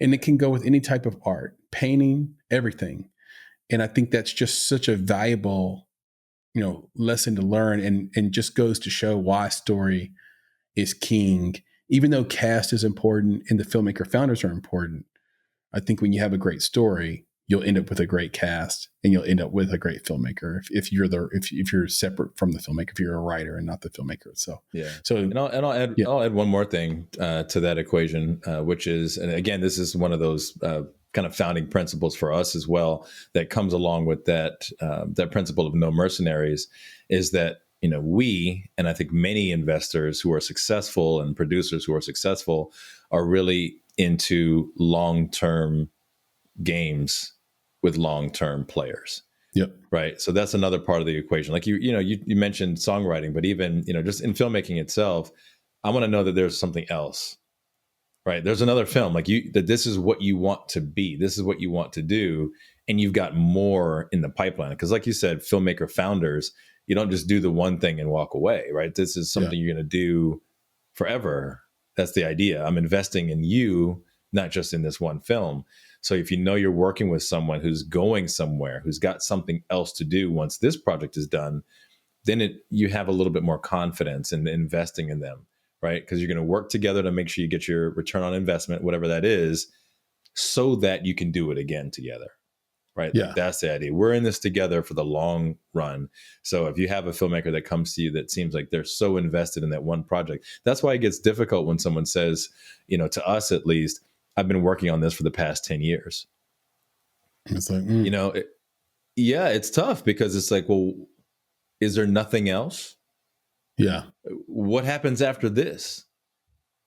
And it can go with any type of art, painting, everything. And I think that's just such a valuable, lesson to learn, and just goes to show why story is king. Even though cast is important and the filmmaker founders are important, I think when you have a great story, you'll end up with a great cast and you'll end up with a great filmmaker. If you're separate from the filmmaker, if you're a writer and not the filmmaker. So Yeah. So And I'll add one more thing to that equation, which is, and again, this is one of those kind of founding principles for us as well that comes along with that principle of no mercenaries, is that we, and I think many investors who are successful and producers who are successful, are really into long-term games with long-term players. yep. Right. So that's another part of the equation. Like you mentioned songwriting, but even, just in filmmaking itself, I want to know that there's something else, right? There's another film, like that this is what you want to be. This is what you want to do. And you've got more in the pipeline. Because like you said, filmmaker founders, you don't just do the one thing and walk away, right? This is something you're going to do forever. That's the idea. I'm investing in you, not just in this one film. So if you're working with someone who's going somewhere, who's got something else to do once this project is done, then you have a little bit more confidence in investing in them, right? Because you're going to work together to make sure you get your return on investment, whatever that is, so that you can do it again together, right? Yeah. Like, that's the idea. We're in this together for the long run. So if you have a filmmaker that comes to you that seems like they're so invested in that one project, that's why it gets difficult when someone says, to us at least, I've been working on this for the past 10 years. It's like, It's tough because it's like, well, is there nothing else? yeah. What happens after this?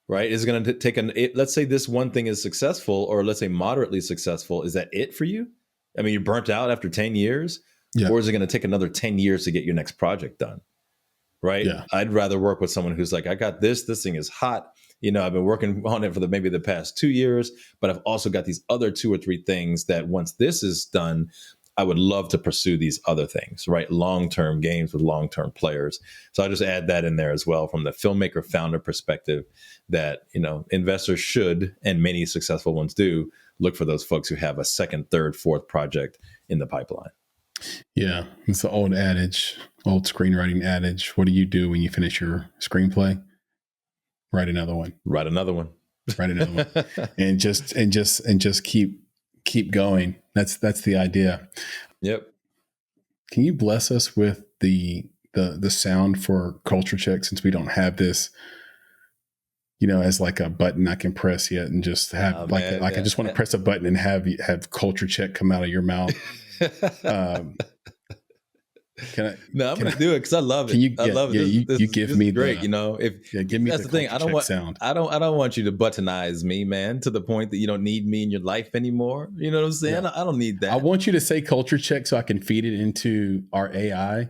Right? Is it going to take let's say this one thing is successful, or let's say moderately successful. Is that it for you? I mean, you're burnt out after 10 years, Yeah. or is it going to take another 10 years to get your next project done? Right. Yeah. I'd rather work with someone who's like, I got this thing is hot. I've been working on it for maybe the past 2 years, but I've also got these other 2 or 3 things that once this is done, I would love to pursue these other things, right? Long-term games with long-term players. So I just add that in there as well from the filmmaker founder perspective, that, investors should, and many successful ones do, look for those folks who have a second, third, fourth project in the pipeline. Yeah. It's the old screenwriting adage. What do you do when you finish your screenplay? Write another one. Write another one. Write another one. And just keep going. That's the idea. Yep. Can you bless us with the sound for culture check, since we don't have this, as like a button I can press yet, and just have I just want to press a button and have culture check come out of your mouth. Can I? No, I'm Can gonna I? do it because I love Can it. you? I Yeah, love it. yeah. You give This is me great. the If give me that's the the thing, culture check sound. I don't want you to buttonize me, man, to the point that you don't need me in your life anymore. You know what I'm Yeah, saying? I don't need I that. want you to say culture check so I can feed it into our AI,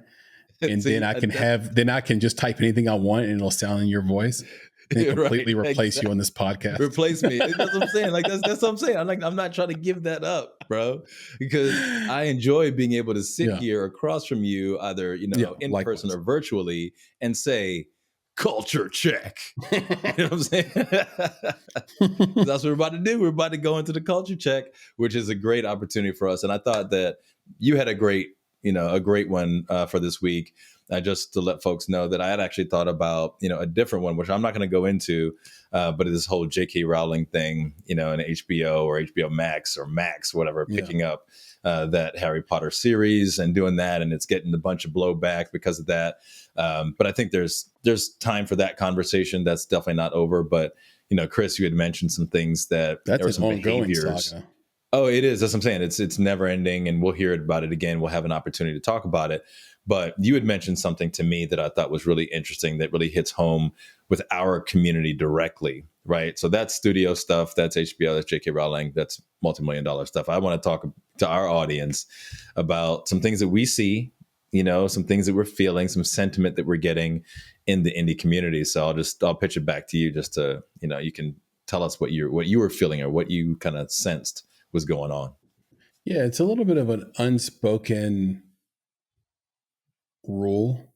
and then See, that's I can just type anything I want and it'll sound in your voice and right. completely replace you Exactly. on this podcast. Replace me. That's what I'm saying. Like that's what I'm saying. I'm not trying to give that up, bro, because I enjoy being able to sit Yeah, here across from you, either yeah. in person Likewise. or virtually, and say culture check. You know what I'm saying? That's what we're about to do. We're about to go into the culture check, which is a great opportunity for us. And I thought that you had a great one for this week. Just to let folks know that I had actually thought about, a different one, which I'm not going to go into, but this whole J.K. Rowling thing, in HBO or HBO Max or Max, whatever, Yeah, picking up that Harry Potter series and doing that, and it's getting a bunch of blowback because of that. But I think there's time for that conversation. That's definitely not over. But Chris, you had mentioned some things that that's or an some ongoing behaviors. saga. Oh, it is. That's what I'm saying. It's never ending, and we'll hear about it again. We'll have an opportunity to talk about it. But you had mentioned something to me that I thought was really interesting, that really hits home with our community directly, right? So that's studio stuff, that's HBO, that's J.K. Rowling, that's multi-million dollar stuff. I want to talk to our audience about some things that we see, some things that we're feeling, some sentiment that we're getting in the indie community. So I'll pitch it back to you, just to, you can tell us what you were feeling or what you kind of sensed was going on. Yeah, it's a little bit of an unspoken rule,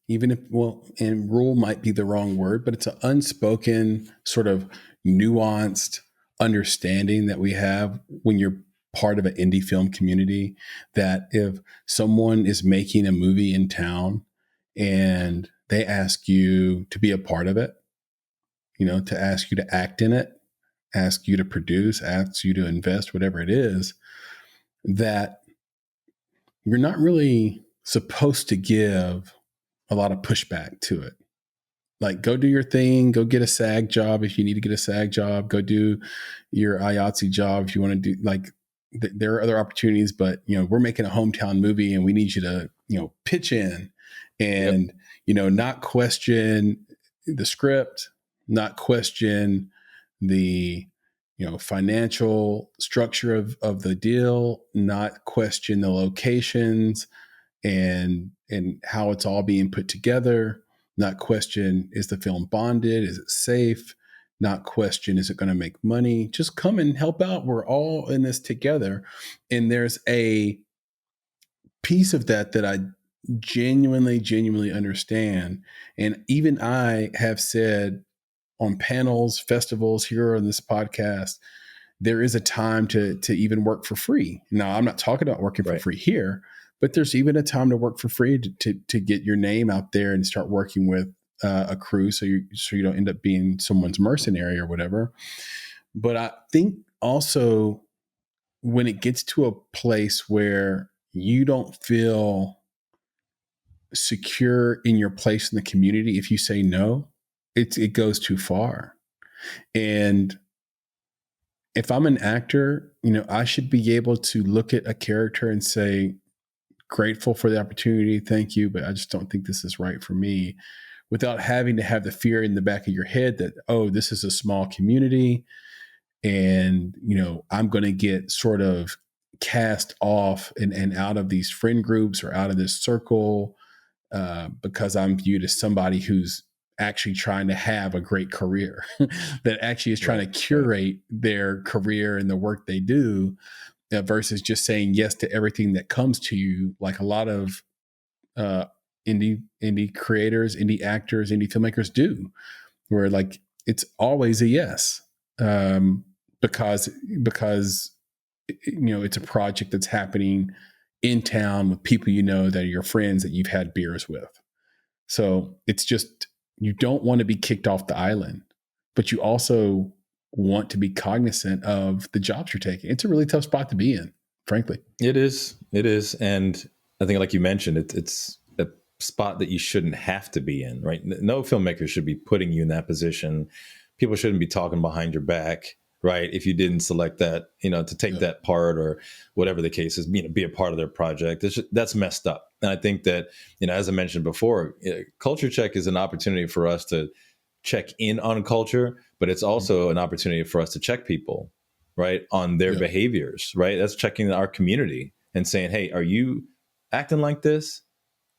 even if, well, and rule might be the wrong word, but it's an unspoken sort of nuanced understanding that we have when you're part of an indie film community, that if someone is making a movie in town and they ask you to be a part of it, to ask you to act in it, ask you to produce, ask you to invest, whatever it is, that you're not really supposed to give a lot of pushback to it. Like, go do your thing, go get a SAG job if you need to get a SAG job, go do your IATSE job if you want to do, like, there are other opportunities, but we're making a hometown movie and we need you to pitch in Yep. and not question the script, not question the financial structure of the deal, not question the locations and how it's all being put together, not question, is the film bonded, is it safe, not question, is it going to make money, just come and help out, we're all in this together. And there's a piece of that I genuinely understand, and even I have said on panels, festivals, here on this podcast, there is a time to even work for free. Now, I'm not talking about working for Right. free here, but there's even a time to work for free to get your name out there and start working with a crew, so you don't end up being someone's mercenary or whatever. But I think also, when it gets to a place where you don't feel secure in your place in the community, if you say no, it goes too far. And if I'm an actor, I should be able to look at a character and say, grateful for the opportunity, thank you, but I just don't think this is right for me, without having to have the fear in the back of your head that, oh, this is a small community and, I'm going to get sort of cast off and out of these friend groups or out of this circle because I'm viewed as somebody who's actually trying to have a great career, that actually is trying Right. to curate their career and the work they do, versus just saying yes to everything that comes to you, like a lot of uh, indie creators, indie actors, indie filmmakers do, where like it's always a yes, um, because because it's a project that's happening in town with people that are your friends that you've had beers with. So it's just, you don't want to be kicked off the island, but you also want to be cognizant of the jobs you're taking. It's a really tough spot to be in, frankly. It is. It is. And I think, like you mentioned, it's a spot that you shouldn't have to be in, right? No filmmaker should be putting you in that position. People shouldn't be talking behind your back. right? If you didn't select that, to take Yeah. that part or whatever the case is, be a part of their project. That's messed up. And I think that, as I mentioned before, culture check is an opportunity for us to check in on culture, but it's also an opportunity for us to check people, right, on their Yeah. behaviors, right? That's checking our community and saying, hey, are you acting like this?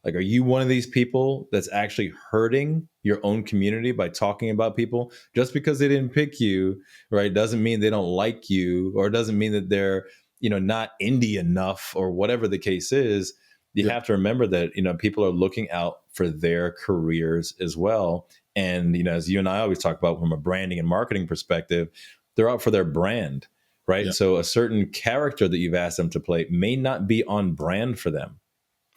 Like, are you one of these people that's actually hurting your own community by talking about people? Just because they didn't pick you, right, doesn't mean they don't like you, or doesn't mean that they're, not indie enough, or whatever the case is. You Yeah. have to remember that, people are looking out for their careers as well. And, as you and I always talk about from a branding and marketing perspective, they're out for their brand, right? Yeah. So a certain character that you've asked them to play may not be on brand for them,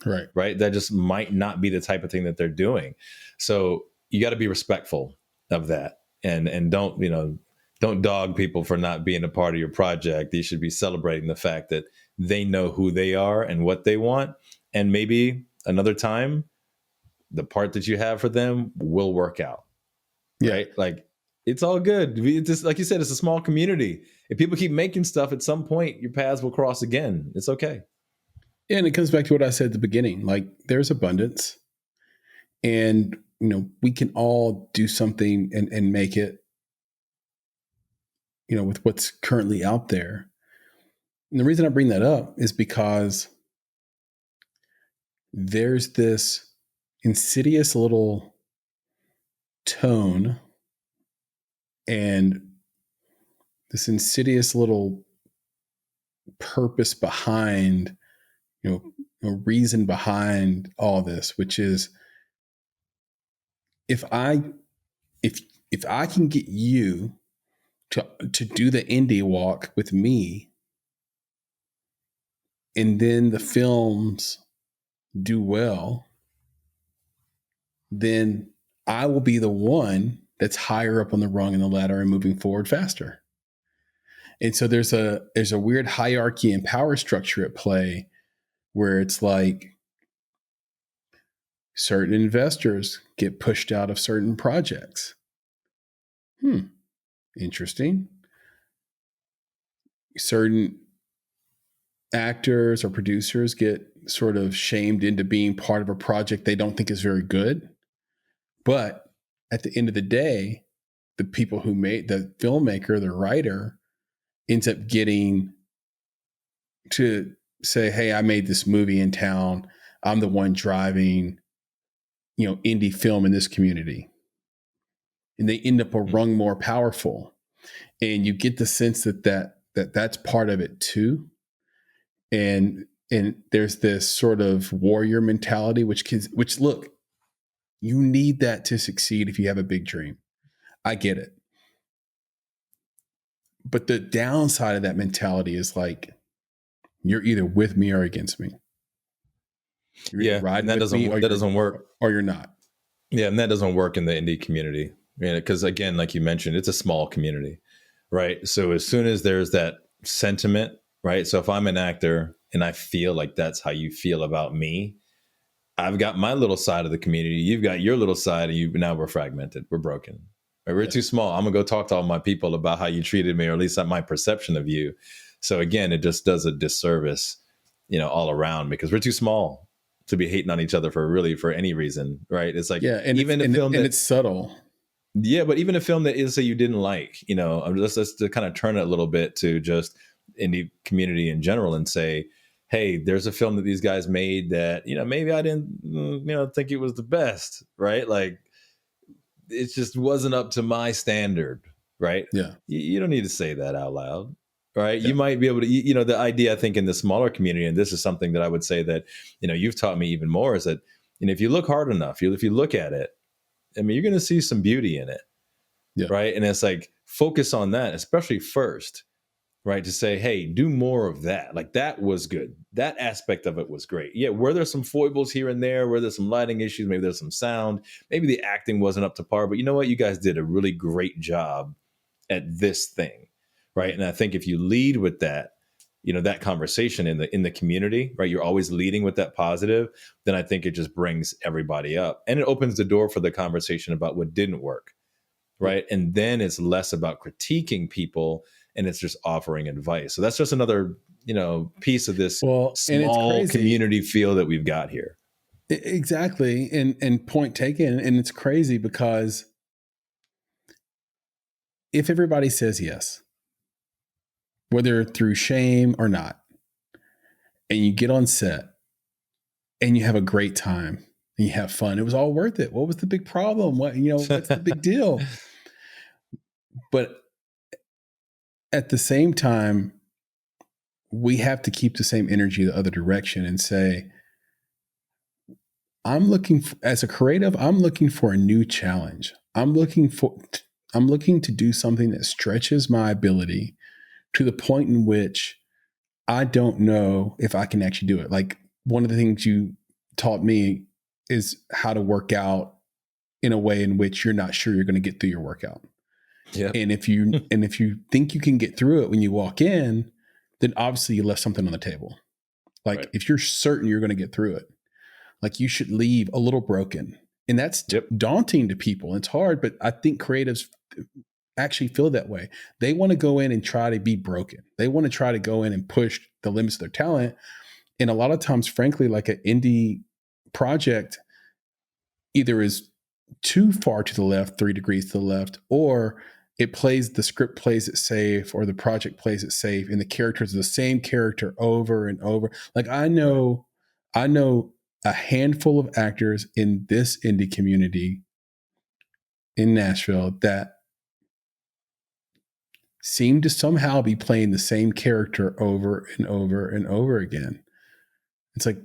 Right. right? That just might not be the type of thing that they're doing. So you got to be respectful of that, and don't dog people for not being a part of your project. You should be celebrating the fact that they know who they are and what they want, and maybe another time the part that you have for them will work out, Yeah. right? Like, it's all good. It's just like you said, it's a small community. If people keep making stuff, at some point your paths will cross again. It's okay. And it comes back to what I said at the beginning. Like, there's abundance, and we can all do something and make it, with what's currently out there. And the reason I bring that up is because there's this insidious little tone and this insidious little purpose behind, a reason behind all this, which is, if I if if I can get you to do the indie walk with me, and then the films do well, then I will be the one that's higher up on the rung in the ladder and moving forward faster. And so there's a weird hierarchy and power structure at play, where it's like certain investors get pushed out of certain projects. Interesting. Certain actors or producers get sort of shamed into being part of a project they don't think is very good. But at the end of the day, the people who made the filmmaker, the writer, ends up getting to say, hey, I made this movie in town. I'm the one driving, indie film in this community. And they end up a rung more powerful. And you get the sense that's part of it too. And there's this sort of warrior mentality, which look, you need that to succeed if you have a big dream. I get it. But the downside of that mentality is like, you're either with me or against me. You're either Yeah, and riding that with me doesn't that doesn't work. or you're not. Yeah, and that doesn't work in the indie community. Yeah, because again, like you mentioned, it's a small community, right? So as soon as there's that sentiment, right? So if I'm an actor and I feel like that's how you feel about me, I've got my little side of the community. You've got your little side, and now we're fragmented. We're broken. Right? We're Yeah. too small. I'm gonna go talk to all my people about how you treated me, or at least my perception of you. So again, it just does a disservice, all around, because we're too small to be hating on each other for any reason, right? It's like, Yeah. And even a and, film and that it's subtle. yeah, but even a film that is, say, you didn't like, let's to kind of turn it a little bit to just indie community in general and say, hey, there's a film that these guys made that, maybe I didn't, think it was the best, right? Like, it just wasn't up to my standard, right? Yeah. You don't need to say that out loud, right? Yeah. You might be able to, the idea, I think, in the smaller community, and this is something that I would say that, you've taught me even more, is that, if you look hard enough, if you look at it, I mean, you're going to see some beauty in it, Yeah. right? And it's like, focus on that, especially first, right? To say, hey, do more of that. Like, that was good. That aspect of it was great. Yeah, were there some foibles here and there? Were there some lighting issues? Maybe there's some sound. Maybe the acting wasn't up to par. But you know what? You guys did a really great job at this thing, right? And I think if you lead with that, that conversation in the community, right? You're always leading with that positive. Then I think it just brings everybody up, and it opens the door for the conversation about what didn't work. Yeah. right? And then it's less about critiquing people and it's just offering advice. So that's just another, piece of this Well, and it's small crazy. community feel that we've got here. Exactly. And point taken. And it's crazy because if everybody says yes, whether through shame or not, and you get on set and you have a great time and you have fun, it was all worth it. What was the big problem? What's the big deal? But at the same time, we have to keep the same energy the other direction and say, as a creative, I'm looking for a new challenge. I'm looking to do something that stretches my ability to the point in which I don't know if I can actually do it. Like, one of the things you taught me is how to work out in a way in which you're not sure you're going to get through your workout. Yep. And if you think you can get through it when you walk in, then obviously you left something on the table. Like, Right. if you're certain you're going to get through it, like, you should leave a little broken. And that's Yep. daunting to people. It's hard, but I think creatives actually feel that way. They want to go in and try to be broken. They want to try to go in and push the limits of their talent. And a lot of times, frankly, like, an indie project either is too far to the left, 3 degrees to the left, or the script plays it safe, or the project plays it safe, and the characters are the same character over and over. Like, I know a handful of actors in this indie community in Nashville that seem to somehow be playing the same character over and over and over again. It's like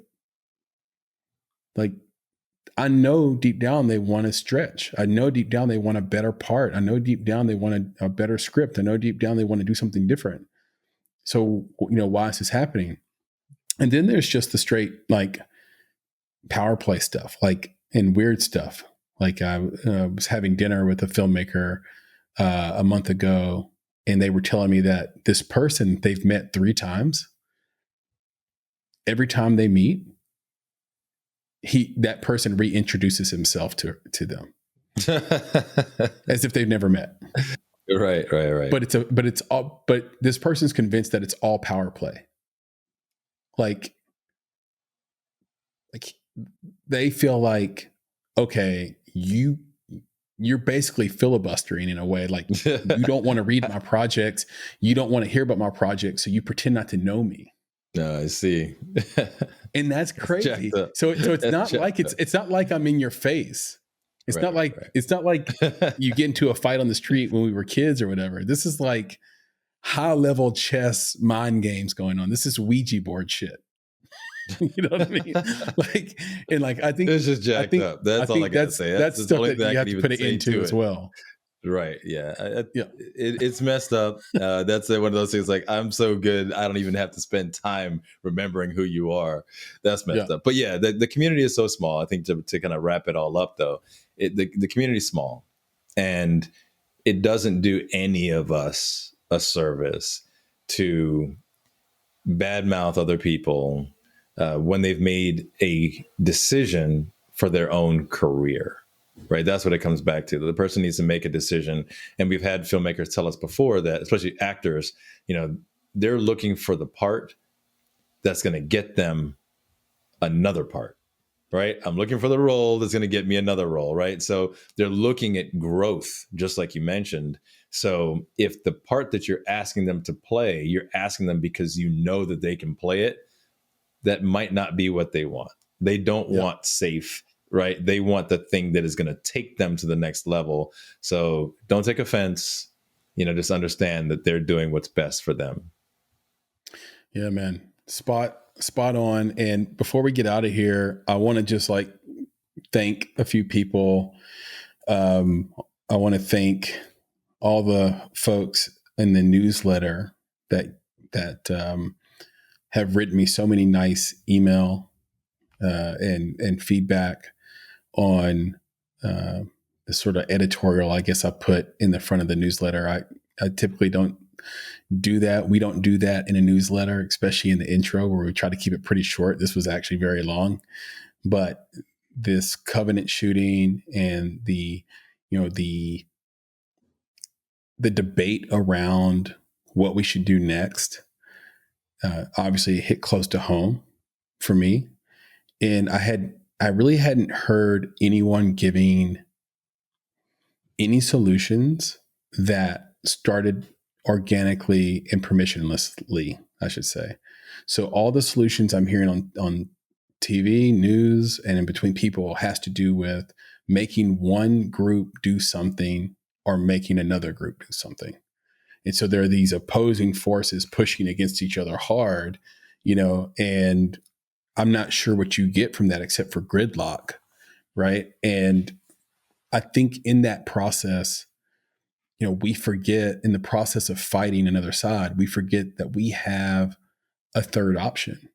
I know deep down they want to stretch. I know deep down they want a better part. I know deep down they want a better script. I know deep down they want to do something different. So, why is this happening? And then there's just the straight, like, power play stuff, like, and weird stuff. Like, I was having dinner with a filmmaker a month ago, and they were telling me that this person they've met 3 times. Every time they meet, that person reintroduces himself to them as if they've never met. Right. But this person's convinced that it's all power play. Like they feel like, okay, you're basically filibustering in a way. Like, you don't want to read my projects, you don't want to hear about my project, so you pretend not to know me. No, I see. And that's crazy. So it's not like it's not like I'm in your face. It's not like you get into a fight on the street when we were kids or whatever. This is like high level chess mind games going on. This is Ouija board shit. You know what I mean? Like, and like, I think It's just jacked up. That's all I gotta say. That's the stuff only that thing I you have can to even put it say into to as it. well. Right. Yeah. Yeah. It's messed up. That's one of those things. Like, I'm so good, I don't even have to spend time remembering who you are. That's Yeah. messed up. But yeah, the community is so small. I think to kind of wrap it all up, though, the community is small, and it doesn't do any of us a service to badmouth other people when they've made a decision for their own career. Right. That's what it comes back to. The person needs to make a decision. And we've had filmmakers tell us before that, especially actors, they're looking for the part that's going to get them another part. Right. I'm looking for the role that's going to get me another role. Right. So they're looking at growth, just like you mentioned. So if the part that you're asking them to play, you're asking them because you know that they can play it, that might not be what they want. They don't want safe, right? They want the thing that is going to take them to the next level. So don't take offense, just understand that they're doing what's best for them. Yeah, man. Spot on. And before we get out of here, I want to just like thank a few people. I want to thank all the folks in the newsletter that have written me so many nice email and feedback on the sort of editorial, I guess, I put in the front of the newsletter. I typically don't do that. We don't do that in a newsletter, especially in the intro where we try to keep it pretty short. This was actually very long, but this Covenant shooting and the the debate around what we should do next obviously hit close to home for me. And I really hadn't heard anyone giving any solutions that started organically and permissionlessly, I should say. So all the solutions I'm hearing on TV, news, and in between people has to do with making one group do something or making another group do something. And so there are these opposing forces pushing against each other hard, and I'm not sure what you get from that except for gridlock, right? And I think in that process, we forget in the process of fighting another side, we forget that we have a third option.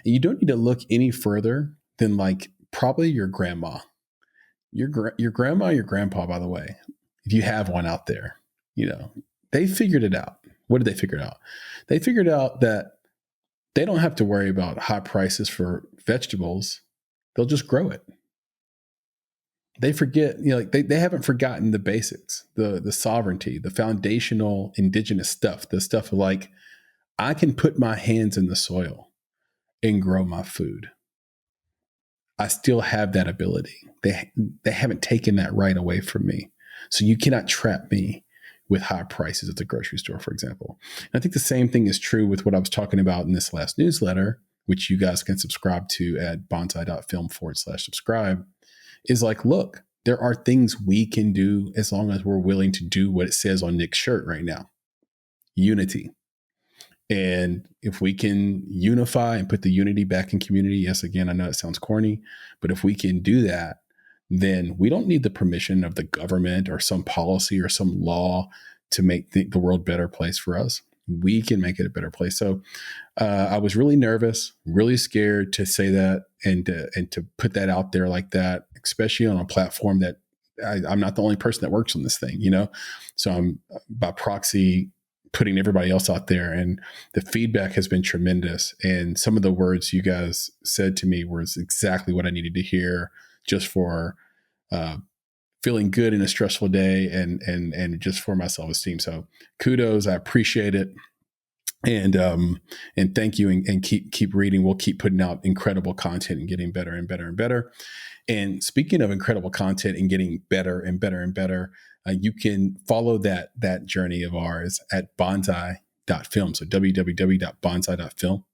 And you don't need to look any further than like probably your grandma, your grandma, your grandpa, by the way, if you have one out there, they figured it out. What did they figure out? They figured out that they don't have to worry about high prices for vegetables. They'll just grow it. They forget, they haven't forgotten the basics, the sovereignty, the foundational indigenous stuff, the stuff like I can put my hands in the soil and grow my food. I still have that ability. They haven't taken that right away from me. So you cannot trap me with high prices at the grocery store, for example. And I think the same thing is true with what I was talking about in this last newsletter, which you guys can subscribe to at bonsai.film/subscribe, is like, look, there are things we can do as long as we're willing to do what it says on Nick's shirt right now. Unity. And if we can unify and put the unity back in community, yes, again, I know it sounds corny, but if we can do that, then we don't need the permission of the government or some policy or some law to make the world a better place for us. We can make it a better place. So I was really nervous, really scared to say that and to put that out there like that, especially on a platform that I'm not the only person that works on this thing, So I'm by proxy putting everybody else out there, and the feedback has been tremendous. And some of the words you guys said to me was exactly what I needed to hear, just for feeling good in a stressful day, and just for my self-esteem. So kudos, I appreciate it. And thank you, and keep reading. We'll keep putting out incredible content and getting better and better and better. And speaking of incredible content and getting better and better and better, you can follow that journey of ours at bonsai.film. So www.bonsai.film.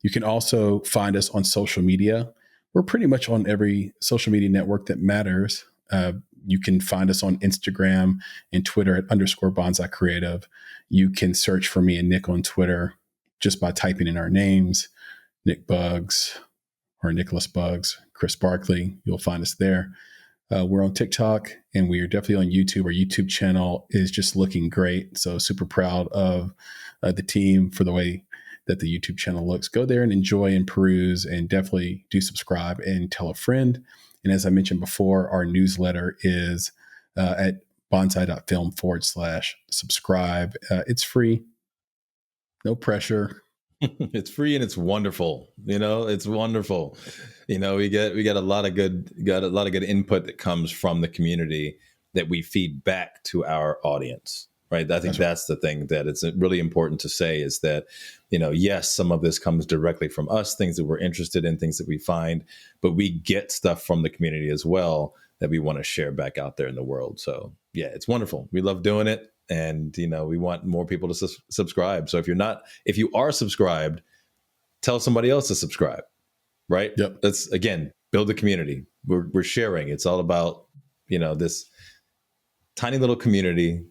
You can also find us on social media. We're pretty much on every social media network that matters. You can find us on Instagram and Twitter at _bonsai creative. You can search for me and Nick on Twitter just by typing in our names, Nick Bugs or Nicholas Bugs, Chris Barkley. You'll find us there. We're on TikTok, and we are definitely on YouTube. Our YouTube channel is just looking great. So super proud of the team for the way that the YouTube channel looks. Go there and enjoy and peruse, and definitely do subscribe and tell a friend. And as I mentioned before, our newsletter is at bonsai.film/subscribe. It's free, no pressure. It's free and it's wonderful. It's wonderful. We got a lot of good input that comes from the community that we feed back to our audience. Right. I think that's the thing that it's really important to say, is that, yes, some of this comes directly from us, things that we're interested in, things that we find, but we get stuff from the community as well that we want to share back out there in the world. So yeah, it's wonderful. We love doing it. And, we want more people to subscribe. So if you are subscribed, tell somebody else to subscribe, right? Yep. Let's, again, build the community. We're sharing. It's all about, this tiny little community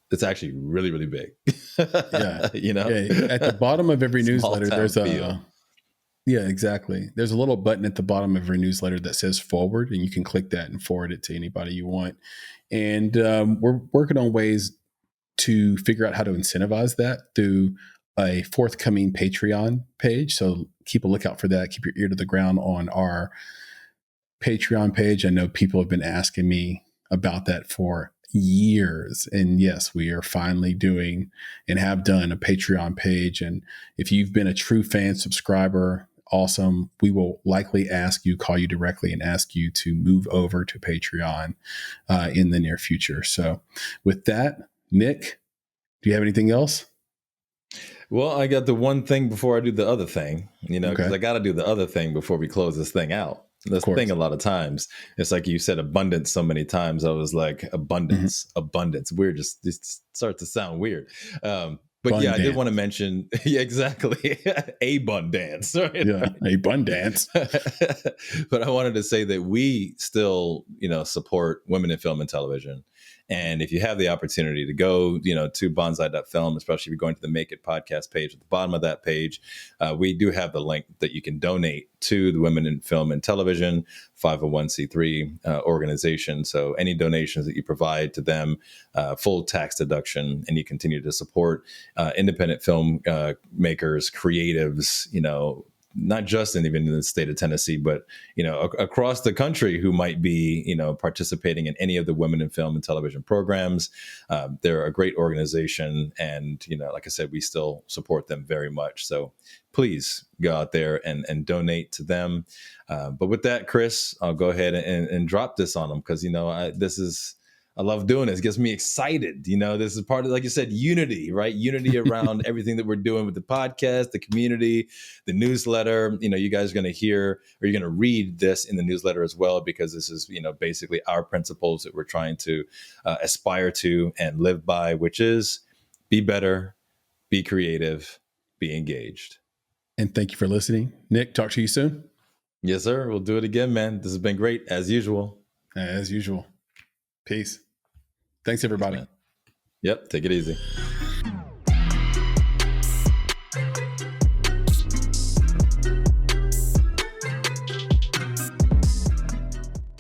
that's actually really, really big. Yeah. Yeah. At the bottom of every newsletter, there's yeah, exactly. There's a little button at the bottom of every newsletter that says forward, and you can click that and forward it to anybody you want. And we're working on ways to figure out how to incentivize that through a forthcoming Patreon page. So keep a lookout for that. Keep your ear to the ground on our Patreon page. I know people have been asking me about that for years. And yes, we are finally doing and have done a Patreon page. And if you've been a true fan subscriber, awesome. We will likely call you directly and ask you to move over to Patreon in the near future. So with that, Nick, do you have anything else? Well, I got the one thing before I do the other thing, because Okay. I got to do the other thing before we close this thing out. Of This thing, course. a lot of times, it's like you said abundance so many times. I was like, Mhm. abundance. Weird. Just starts to sound weird. But Bun yeah, I did want to dance. mention, yeah, exactly. Abundance. Right? Yeah. A bun dance. But I wanted to say that we still, support women in film and television. And if you have the opportunity to go, to bonsai.film, especially if you're going to the Make It podcast page, at the bottom of that page, we do have the link that you can donate to the Women in Film and Television 501c3 organization. So any donations that you provide to them, full tax deduction, and you continue to support independent film makers, creatives, not just even in the state of Tennessee, but across the country who might be participating in any of the women in film and television programs. They're a great organization, and like I said, we still support them very much. So please go out there and donate to them. But with that, Chris, I'll go ahead and drop this on them because I love doing this. It gets me excited. This is part of, like you said, unity, right? Unity around everything that we're doing with the podcast, the community, the newsletter. You guys are going to hear, or you're going to read this in the newsletter as well, because this is, basically our principles that we're trying to aspire to and live by, which is be better, be creative, be engaged. And thank you for listening. Nick, talk to you soon. Yes, sir. We'll do it again, man. This has been great as usual. As usual. Peace. Thanks, Thanks, everybody. man. Yep. Take it easy.